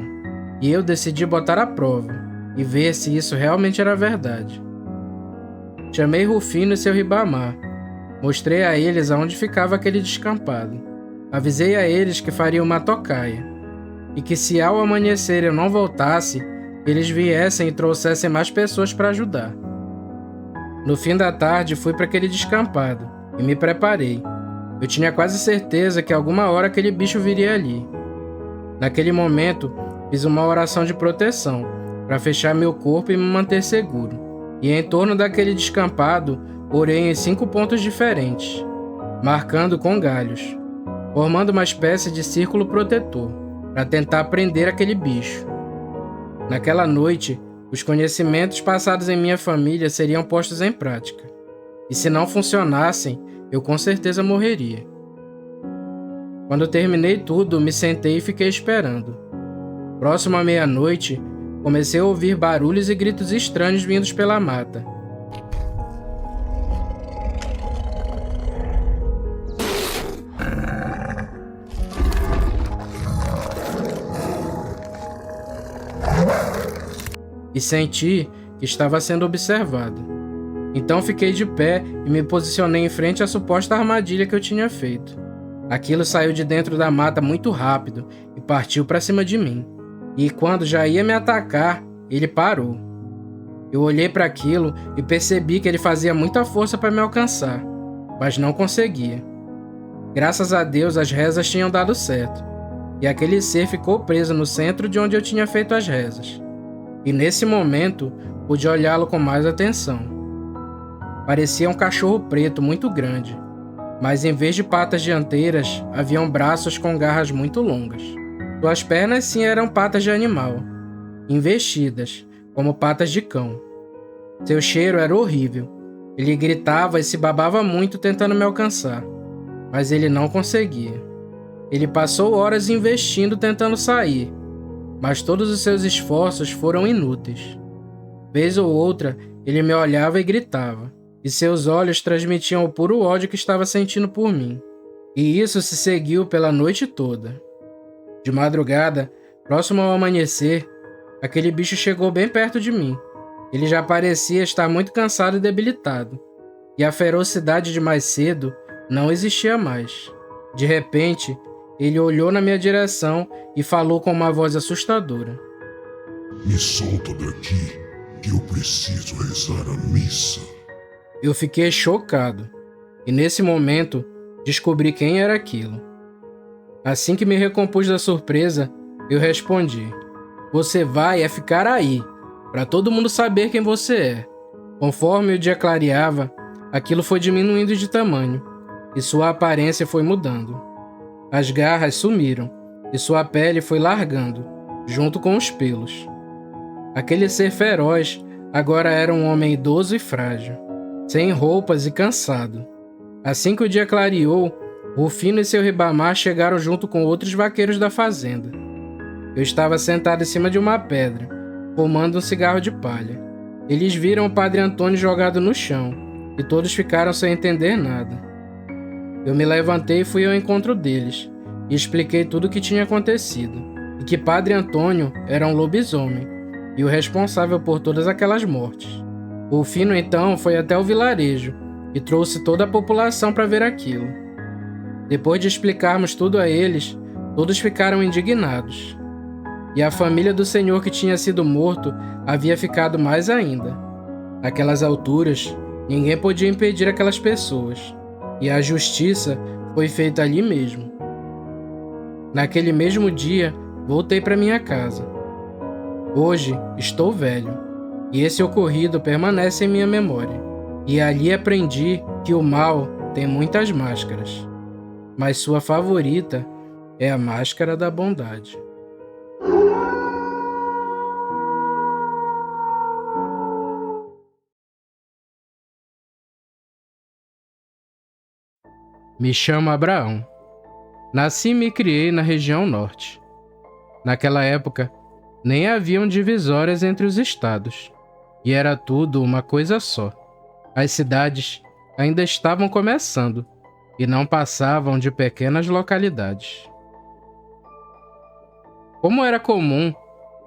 e eu decidi botar à prova e ver se isso realmente era verdade. Chamei Rufino e seu Ribamar, mostrei a eles aonde ficava aquele descampado, avisei a eles que faria uma tocaia, e que se ao amanhecer eu não voltasse, eles viessem e trouxessem mais pessoas para ajudar. No fim da tarde fui para aquele descampado e me preparei. Eu tinha quase certeza que alguma hora aquele bicho viria ali. Naquele momento, fiz uma oração de proteção para fechar meu corpo e me manter seguro. E em torno daquele descampado, orei em 5 pontos diferentes, marcando com galhos, formando uma espécie de círculo protetor para tentar prender aquele bicho. Naquela noite, os conhecimentos passados em minha família seriam postos em prática. E se não funcionassem, eu com certeza morreria. Quando terminei tudo, me sentei e fiquei esperando. Próximo à meia-noite, comecei a ouvir barulhos e gritos estranhos vindos pela mata. E senti que estava sendo observado. Então fiquei de pé e me posicionei em frente à suposta armadilha que eu tinha feito. Aquilo saiu de dentro da mata muito rápido e partiu para cima de mim. E quando já ia me atacar, ele parou. Eu olhei para aquilo e percebi que ele fazia muita força para me alcançar, mas não conseguia. Graças a Deus as rezas tinham dado certo, e aquele ser ficou preso no centro de onde eu tinha feito as rezas. E nesse momento, pude olhá-lo com mais atenção. Parecia um cachorro preto muito grande, mas em vez de patas dianteiras, haviam braços com garras muito longas. Suas pernas sim eram patas de animal, investidas, como patas de cão. Seu cheiro era horrível. Ele gritava e se babava muito tentando me alcançar, mas ele não conseguia. Ele passou horas investindo tentando sair, mas todos os seus esforços foram inúteis. Vez ou outra, ele me olhava e gritava, e seus olhos transmitiam o puro ódio que estava sentindo por mim. E isso se seguiu pela noite toda. De madrugada, próximo ao amanhecer, aquele bicho chegou bem perto de mim. Ele já parecia estar muito cansado e debilitado, e a ferocidade de mais cedo não existia mais. De repente, ele olhou na minha direção e falou com uma voz assustadora. Me solta daqui, que eu preciso rezar a missa. Eu fiquei chocado, e nesse momento descobri quem era aquilo. Assim que me recompus da surpresa, eu respondi: "Você vai ficar aí, para todo mundo saber quem você é." Conforme o dia clareava, aquilo foi diminuindo de tamanho, e sua aparência foi mudando. As garras sumiram, e sua pele foi largando, junto com os pelos. Aquele ser feroz agora era um homem idoso e frágil, sem roupas e cansado. Assim que o dia clareou, Rufino e seu Ribamar chegaram junto com outros vaqueiros da fazenda. Eu estava sentado em cima de uma pedra, fumando um cigarro de palha. Eles viram o padre Antônio jogado no chão, e todos ficaram sem entender nada. Eu me levantei e fui ao encontro deles, e expliquei tudo o que tinha acontecido, e que padre Antônio era um lobisomem, e o responsável por todas aquelas mortes. Rufino então foi até o vilarejo, e trouxe toda a população para ver aquilo. Depois de explicarmos tudo a eles, todos ficaram indignados. E a família do senhor que tinha sido morto havia ficado mais ainda. Naquelas alturas, ninguém podia impedir aquelas pessoas, e a justiça foi feita ali mesmo. Naquele mesmo dia, voltei para minha casa. Hoje, estou velho, e esse ocorrido permanece em minha memória. E ali aprendi que o mal tem muitas máscaras, mas sua favorita é a máscara da bondade. Me chamo Abraão. Nasci e me criei na região norte. Naquela época, nem haviam divisórias entre os estados, e era tudo uma coisa só. As cidades ainda estavam começando e não passavam de pequenas localidades. Como era comum,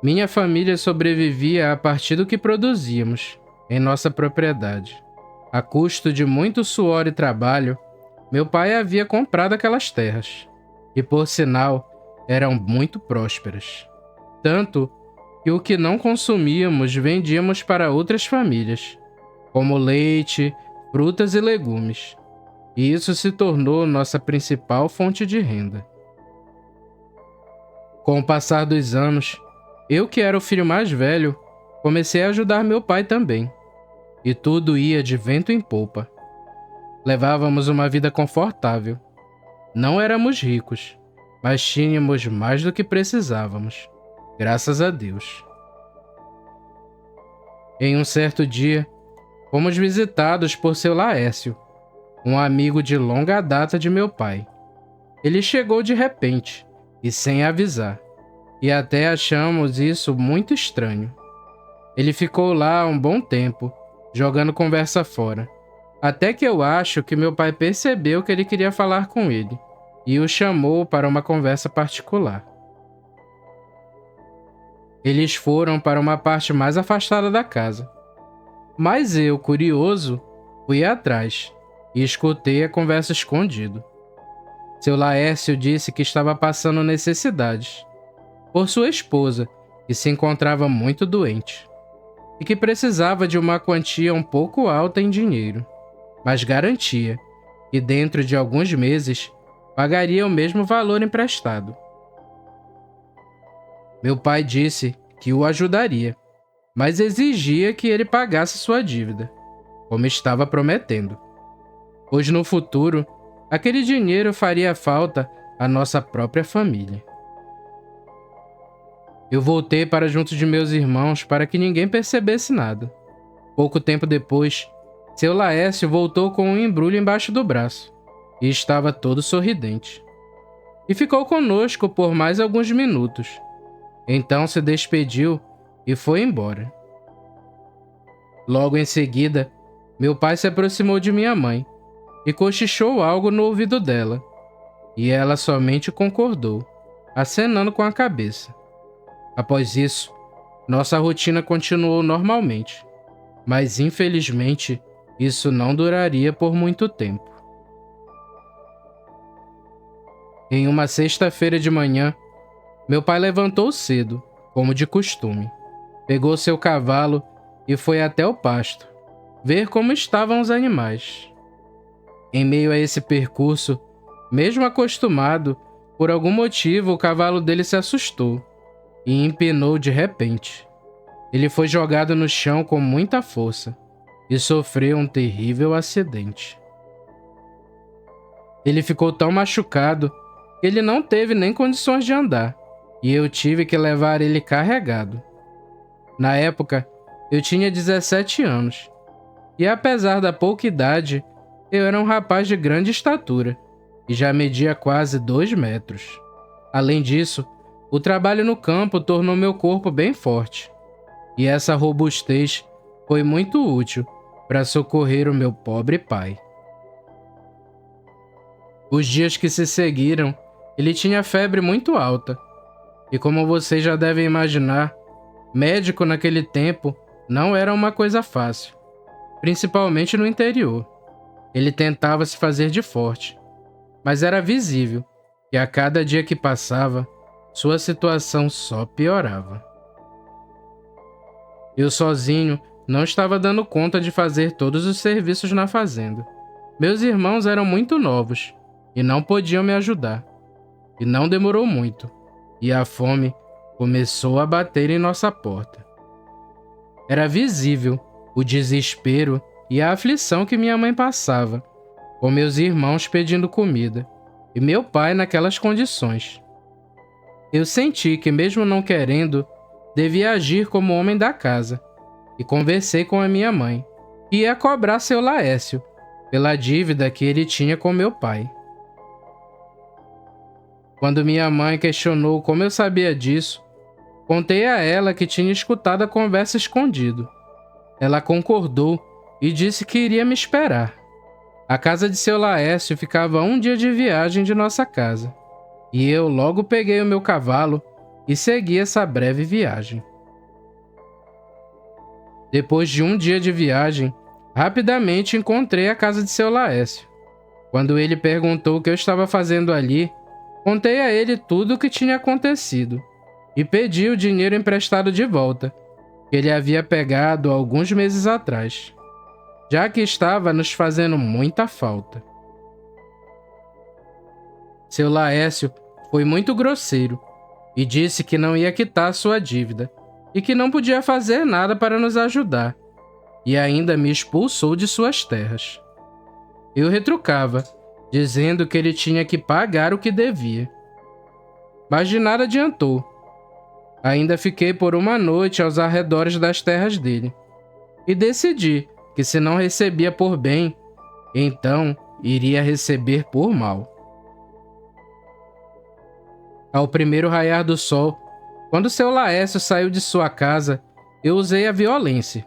minha família sobrevivia a partir do que produzíamos em nossa propriedade. A custo de muito suor e trabalho, meu pai havia comprado aquelas terras, e por sinal eram muito prósperas. Tanto que o que não consumíamos vendíamos para outras famílias, como leite, frutas e legumes, e isso se tornou nossa principal fonte de renda. Com o passar dos anos, eu, que era o filho mais velho, comecei a ajudar meu pai também, e tudo ia de vento em popa. Levávamos uma vida confortável. Não éramos ricos, mas tínhamos mais do que precisávamos, graças a Deus. Em um certo dia, fomos visitados por seu Laércio, um amigo de longa data de meu pai. Ele chegou de repente e sem avisar, e até achamos isso muito estranho. Ele ficou lá um bom tempo, jogando conversa fora, até que eu acho que meu pai percebeu que ele queria falar com ele e o chamou para uma conversa particular. Eles foram para uma parte mais afastada da casa, mas eu, curioso, fui atrás e escutei a conversa escondido. Seu Laércio disse que estava passando necessidades por sua esposa, que se encontrava muito doente, e que precisava de uma quantia um pouco alta em dinheiro, mas garantia que dentro de alguns meses pagaria o mesmo valor emprestado. Meu pai disse que o ajudaria, mas exigia que ele pagasse sua dívida, como estava prometendo, pois no futuro aquele dinheiro faria falta à nossa própria família. Eu voltei para junto de meus irmãos para que ninguém percebesse nada. Pouco tempo depois, seu Laércio voltou com um embrulho embaixo do braço e estava todo sorridente. E ficou conosco por mais alguns minutos. Então se despediu e foi embora. Logo em seguida, meu pai se aproximou de minha mãe e cochichou algo no ouvido dela, e ela somente concordou, acenando com a cabeça. Após isso, nossa rotina continuou normalmente, mas infelizmente isso não duraria por muito tempo. Em uma sexta-feira de manhã, meu pai levantou cedo, como de costume, pegou seu cavalo e foi até o pasto, ver como estavam os animais. Em meio a esse percurso, mesmo acostumado, por algum motivo o cavalo dele se assustou e empinou de repente. Ele foi jogado no chão com muita força e sofreu um terrível acidente. Ele ficou tão machucado que ele não teve nem condições de andar, e eu tive que levar ele carregado. Na época, eu tinha 17 anos, e apesar da pouca idade, eu era um rapaz de grande estatura, e já media quase 2 metros. Além disso, o trabalho no campo tornou meu corpo bem forte, e essa robustez foi muito útil para socorrer o meu pobre pai. Os dias que se seguiram, ele tinha febre muito alta, e como vocês já devem imaginar, médico naquele tempo não era uma coisa fácil, principalmente no interior. Ele tentava se fazer de forte, mas era visível que a cada dia que passava, sua situação só piorava. Eu sozinho não estava dando conta de fazer todos os serviços na fazenda. Meus irmãos eram muito novos e não podiam me ajudar. E não demorou muito, e a fome começou a bater em nossa porta. Era visível o desespero e a aflição que minha mãe passava, com meus irmãos pedindo comida, e meu pai naquelas condições. Eu senti que, mesmo não querendo, devia agir como homem da casa, e conversei com a minha mãe, que ia cobrar seu Laércio pela dívida que ele tinha com meu pai. Quando minha mãe questionou como eu sabia disso, contei a ela que tinha escutado a conversa escondido. Ela concordou e disse que iria me esperar. A casa de seu Laércio ficava a 1 dia de viagem de nossa casa, e eu logo peguei o meu cavalo e segui essa breve viagem. Depois de 1 dia de viagem, rapidamente encontrei a casa de seu Laércio. Quando ele perguntou o que eu estava fazendo ali, contei a ele tudo o que tinha acontecido e pedi o dinheiro emprestado de volta, que ele havia pegado alguns meses atrás, já que estava nos fazendo muita falta. Seu Laércio foi muito grosseiro e disse que não ia quitar sua dívida e que não podia fazer nada para nos ajudar, e ainda me expulsou de suas terras. Eu retrucava, dizendo que ele tinha que pagar o que devia. Mas de nada adiantou. Ainda fiquei por uma noite aos arredores das terras dele, e decidi que se não recebia por bem, então iria receber por mal. Ao primeiro raiar do sol, quando seu Laércio saiu de sua casa, eu usei a violência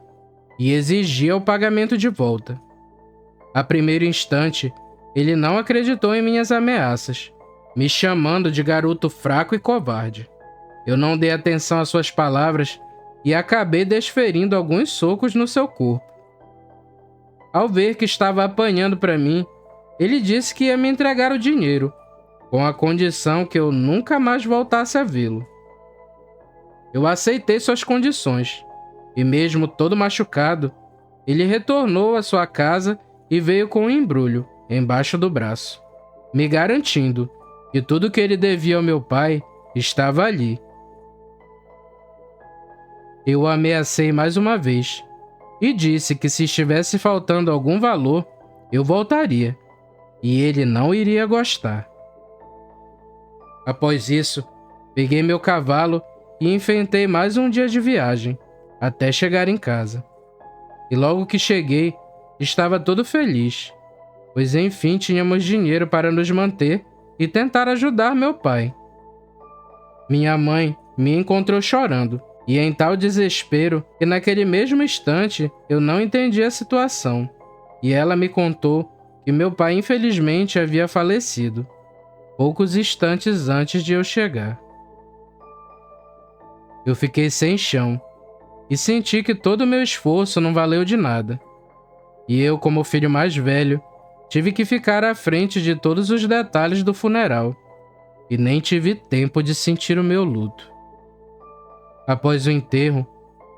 e exigi o pagamento de volta. A primeiro instante, ele não acreditou em minhas ameaças, me chamando de garoto fraco e covarde. Eu não dei atenção às suas palavras e acabei desferindo alguns socos no seu corpo. Ao ver que estava apanhando para mim, ele disse que ia me entregar o dinheiro, com a condição que eu nunca mais voltasse a vê-lo. Eu aceitei suas condições, e mesmo todo machucado, ele retornou à sua casa e veio com um embrulho embaixo do braço, me garantindo que tudo que ele devia ao meu pai estava ali. Eu o ameacei mais uma vez e disse que se estivesse faltando algum valor, eu voltaria, e ele não iria gostar. Após isso, peguei meu cavalo e enfrentei mais um dia de viagem, até chegar em casa. E logo que cheguei, estava todo feliz, pois enfim tínhamos dinheiro para nos manter e tentar ajudar meu pai. Minha mãe me encontrou chorando E em tal desespero que naquele mesmo instante eu não entendi a situação, e ela me contou que meu pai infelizmente havia falecido, poucos instantes antes de eu chegar. Eu fiquei sem chão e senti que todo o meu esforço não valeu de nada. E eu, como filho mais velho, tive que ficar à frente de todos os detalhes do funeral e nem tive tempo de sentir o meu luto. Após o enterro,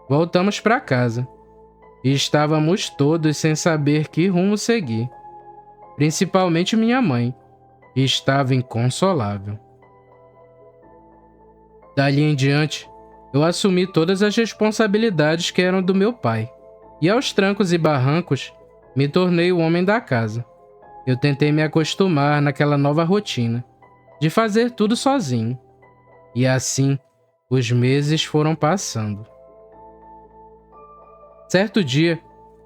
voltamos para casa e estávamos todos sem saber que rumo seguir, principalmente minha mãe, que estava inconsolável. Dali em diante, eu assumi todas as responsabilidades que eram do meu pai, e aos trancos e barrancos, me tornei o homem da casa. Eu tentei me acostumar naquela nova rotina, de fazer tudo sozinho, e assim, os meses foram passando. Certo dia,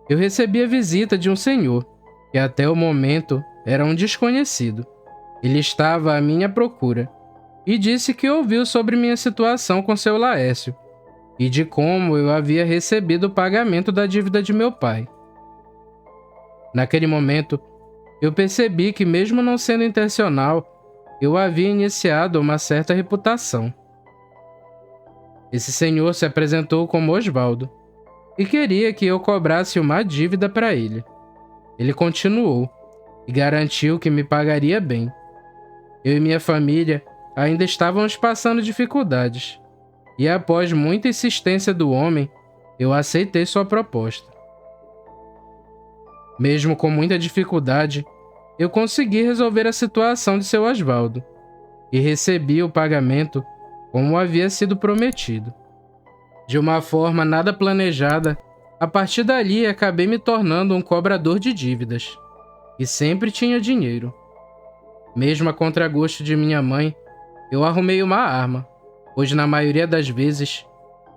eu recebi a visita de um senhor, que até o momento era um desconhecido. Ele estava à minha procura, e disse que ouviu sobre minha situação com seu Laércio, e de como eu havia recebido o pagamento da dívida de meu pai. Naquele momento, eu percebi que mesmo não sendo intencional, eu havia iniciado uma certa reputação. Esse senhor se apresentou como Osvaldo e queria que eu cobrasse uma dívida para ele. Ele continuou e garantiu que me pagaria bem. Eu e minha família ainda estávamos passando dificuldades, e após muita insistência do homem, eu aceitei sua proposta. Mesmo com muita dificuldade, eu consegui resolver a situação de seu Osvaldo e recebi o pagamento como havia sido prometido. De uma forma nada planejada, a partir dali acabei me tornando um cobrador de dívidas, e sempre tinha dinheiro. Mesmo a contragosto de minha mãe, eu arrumei uma arma, pois na maioria das vezes,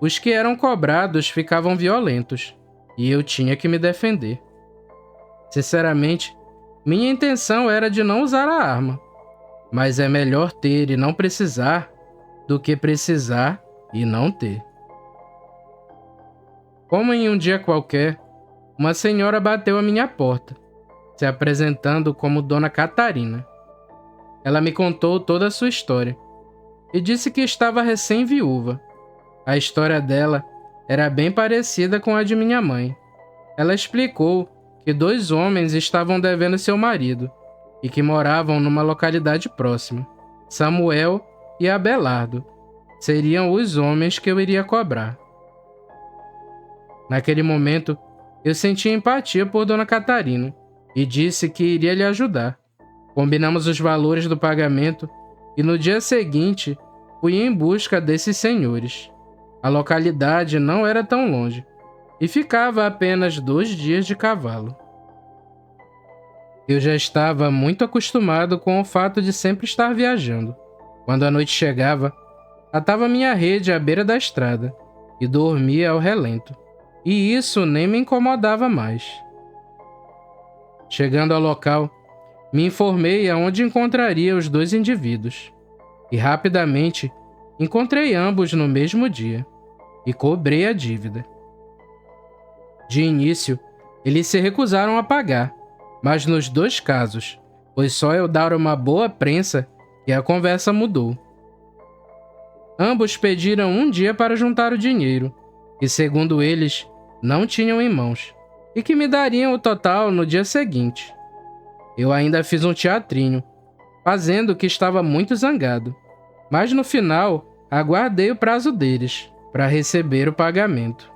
os que eram cobrados ficavam violentos, e eu tinha que me defender. Sinceramente, minha intenção era de não usar a arma, mas é melhor ter e não precisar do que precisar e não ter. Como em um dia qualquer, uma senhora bateu à minha porta, se apresentando como Dona Catarina. Ela me contou toda a sua história e disse que estava recém-viúva. A história dela era bem parecida com a de minha mãe. Ela explicou que 2 homens estavam devendo seu marido e que moravam numa localidade próxima. Samuel e Abelardo seriam os homens que eu iria cobrar. Naquele momento, eu senti empatia por Dona Catarina e disse que iria lhe ajudar. Combinamos os valores do pagamento e no dia seguinte fui em busca desses senhores. A localidade não era tão longe e ficava a apenas 2 dias de cavalo. Eu já estava muito acostumado com o fato de sempre estar viajando. Quando a noite chegava, atava minha rede à beira da estrada e dormia ao relento. E isso nem me incomodava mais. Chegando ao local, me informei aonde encontraria os 2 indivíduos. E rapidamente encontrei ambos no mesmo dia e cobrei a dívida. De início, eles se recusaram a pagar, mas nos 2 casos, foi só eu dar uma boa prensa que a conversa mudou. Ambos pediram um dia para juntar o dinheiro, que segundo eles, não tinham em mãos, e que me dariam o total no dia seguinte. Eu ainda fiz um teatrinho, fazendo que estava muito zangado, mas no final aguardei o prazo deles para receber o pagamento.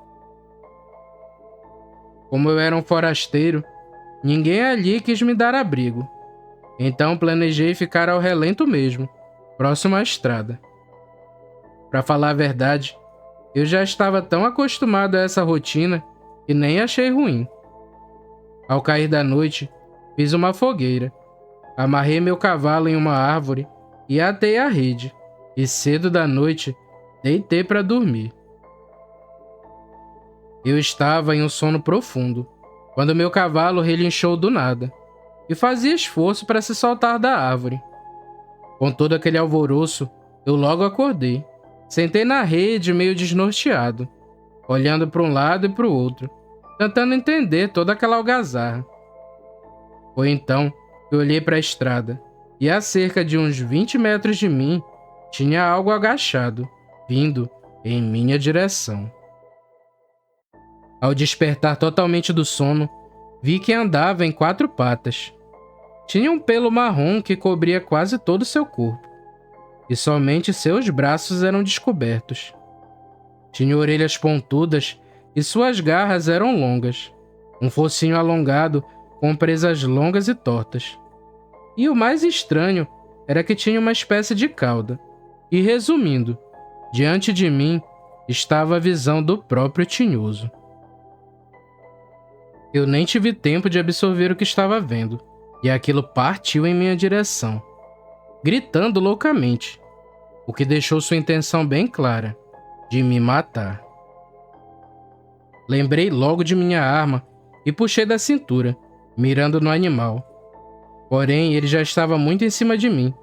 Como eu era um forasteiro, ninguém ali quis me dar abrigo, então planejei ficar ao relento mesmo, próximo à estrada. Para falar a verdade, eu já estava tão acostumado a essa rotina que nem achei ruim. Ao cair da noite, fiz uma fogueira, amarrei meu cavalo em uma árvore e atei a rede, e cedo da noite deitei para dormir. Eu estava em um sono profundo, quando meu cavalo relinchou do nada, e fazia esforço para se soltar da árvore. Com todo aquele alvoroço, eu logo acordei, Sentei na rede meio desnorteado, olhando para um lado e para o outro, tentando entender toda aquela algazarra. Foi então que eu olhei para a estrada, e a cerca de uns 20 metros de mim tinha algo agachado, vindo em minha direção. Ao despertar totalmente do sono, vi que andava em 4 patas. Tinha um pelo marrom que cobria quase todo o seu corpo, e somente seus braços eram descobertos. Tinha orelhas pontudas e suas garras eram longas, um focinho alongado com presas longas e tortas. E o mais estranho era que tinha uma espécie de cauda. E resumindo, diante de mim estava a visão do próprio Tinhoso. Eu nem tive tempo de absorver o que estava vendo, e aquilo partiu em minha direção, gritando loucamente, o que deixou sua intenção bem clara, de me matar. Lembrei logo de minha arma e puxei da cintura, mirando no animal. Porém, ele já estava muito em cima de mim,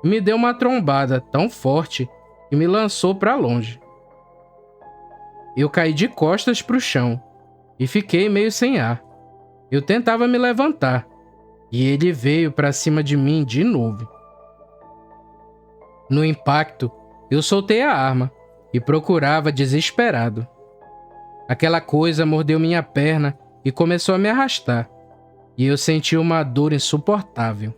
e me deu uma trombada tão forte que me lançou para longe. Eu caí de costas para o chão, e fiquei meio sem ar. Eu tentava me levantar, e ele veio para cima de mim de novo. No impacto, eu soltei a arma e procurava desesperado. Aquela coisa mordeu minha perna e começou a me arrastar, e eu senti uma dor insuportável.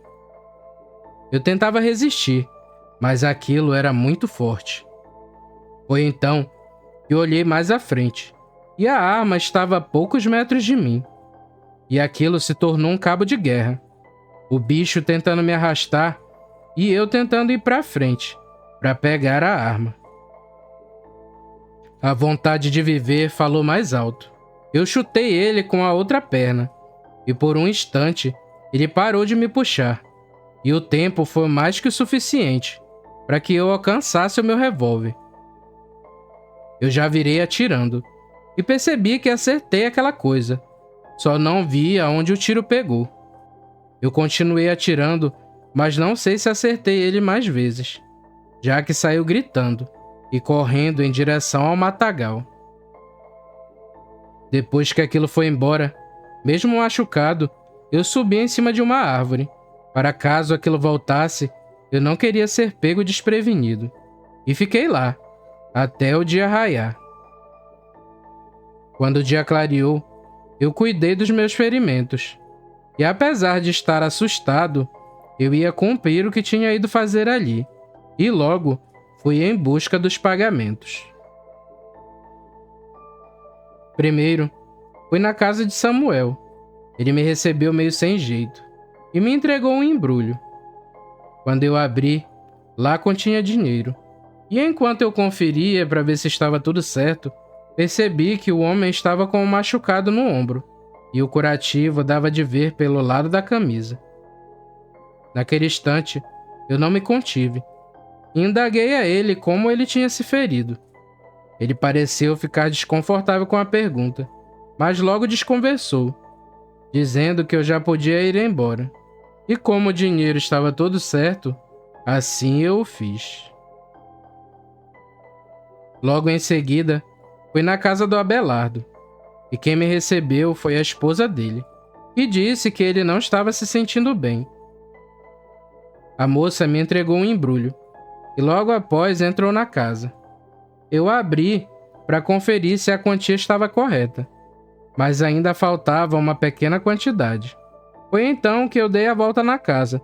Eu tentava resistir, mas aquilo era muito forte. Foi então que eu olhei mais à frente, e a arma estava a poucos metros de mim. E aquilo se tornou um cabo de guerra. O bicho tentando me arrastar e eu tentando ir para frente, para pegar a arma. A vontade de viver falou mais alto. Eu chutei ele com a outra perna, e por um instante ele parou de me puxar, e o tempo foi mais que o suficiente para que eu alcançasse o meu revólver. Eu já virei atirando, e percebi que acertei aquela coisa, só não vi aonde o tiro pegou. Eu continuei atirando, mas não sei se acertei ele mais vezes, já que saiu gritando e correndo em direção ao matagal. Depois que aquilo foi embora, mesmo machucado, eu subi em cima de uma árvore, para caso aquilo voltasse, eu não queria ser pego desprevenido, e fiquei lá, até o dia raiar. Quando o dia clareou, eu cuidei dos meus ferimentos, e apesar de estar assustado, eu ia cumprir o que tinha ido fazer ali, e logo fui em busca dos pagamentos. Primeiro, fui na casa de Samuel. Ele me recebeu meio sem jeito e me entregou um embrulho. Quando eu abri, lá continha dinheiro, e enquanto eu conferia para ver se estava tudo certo, percebi que o homem estava com um machucado no ombro, e o curativo dava de ver pelo lado da camisa. Naquele instante, eu não me contive, e indaguei a ele como ele tinha se ferido. Ele pareceu ficar desconfortável com a pergunta, mas logo desconversou, dizendo que eu já podia ir embora. E como o dinheiro estava todo certo, assim eu o fiz. Logo em seguida, fui na casa do Abelardo, e quem me recebeu foi a esposa dele, e disse que ele não estava se sentindo bem. A moça me entregou um embrulho, e logo após entrou na casa. Eu abri para conferir se a quantia estava correta, mas ainda faltava uma pequena quantidade. Foi então que eu dei a volta na casa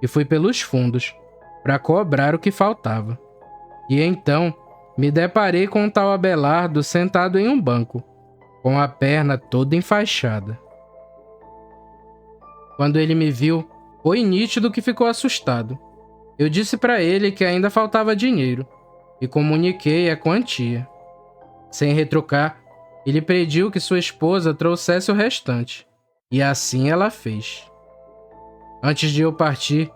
e fui pelos fundos para cobrar o que faltava. E então me deparei com o tal Abelardo sentado em um banco, com a perna toda enfaixada. Quando ele me viu, foi nítido que ficou assustado. Eu disse para ele que ainda faltava dinheiro e comuniquei a quantia. Sem retrucar, ele pediu que sua esposa trouxesse o restante, e assim ela fez. Antes de eu partir,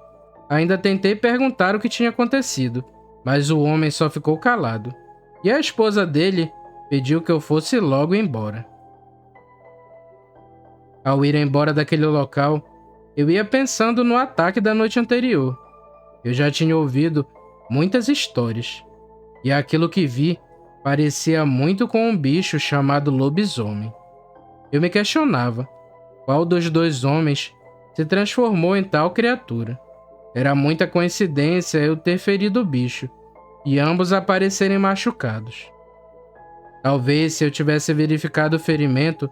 ainda tentei perguntar o que tinha acontecido, mas o homem só ficou calado, e a esposa dele pediu que eu fosse logo embora. Ao ir embora daquele local, eu ia pensando no ataque da noite anterior. Eu já tinha ouvido muitas histórias, e aquilo que vi parecia muito com um bicho chamado lobisomem. Eu me questionava qual dos dois homens se transformou em tal criatura. Era muita coincidência eu ter ferido o bicho e ambos aparecerem machucados. Talvez se eu tivesse verificado o ferimento,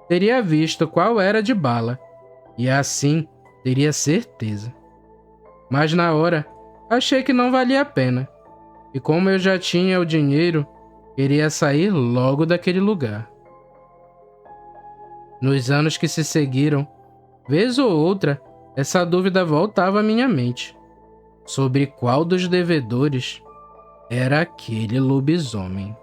teria visto qual era de bala, e assim teria certeza. Mas na hora, achei que não valia a pena, e como eu já tinha o dinheiro, queria sair logo daquele lugar. Nos anos que se seguiram, vez ou outra, essa dúvida voltava à minha mente, sobre qual dos devedores era aquele lobisomem.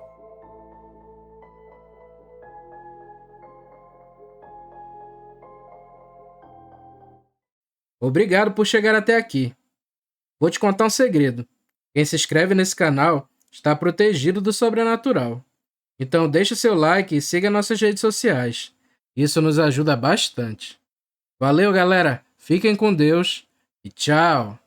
Obrigado por chegar até aqui. Vou te contar um segredo. Quem se inscreve nesse canal está protegido do sobrenatural. Então deixe seu like e siga nossas redes sociais. Isso nos ajuda bastante. Valeu, galera. Fiquem com Deus e tchau.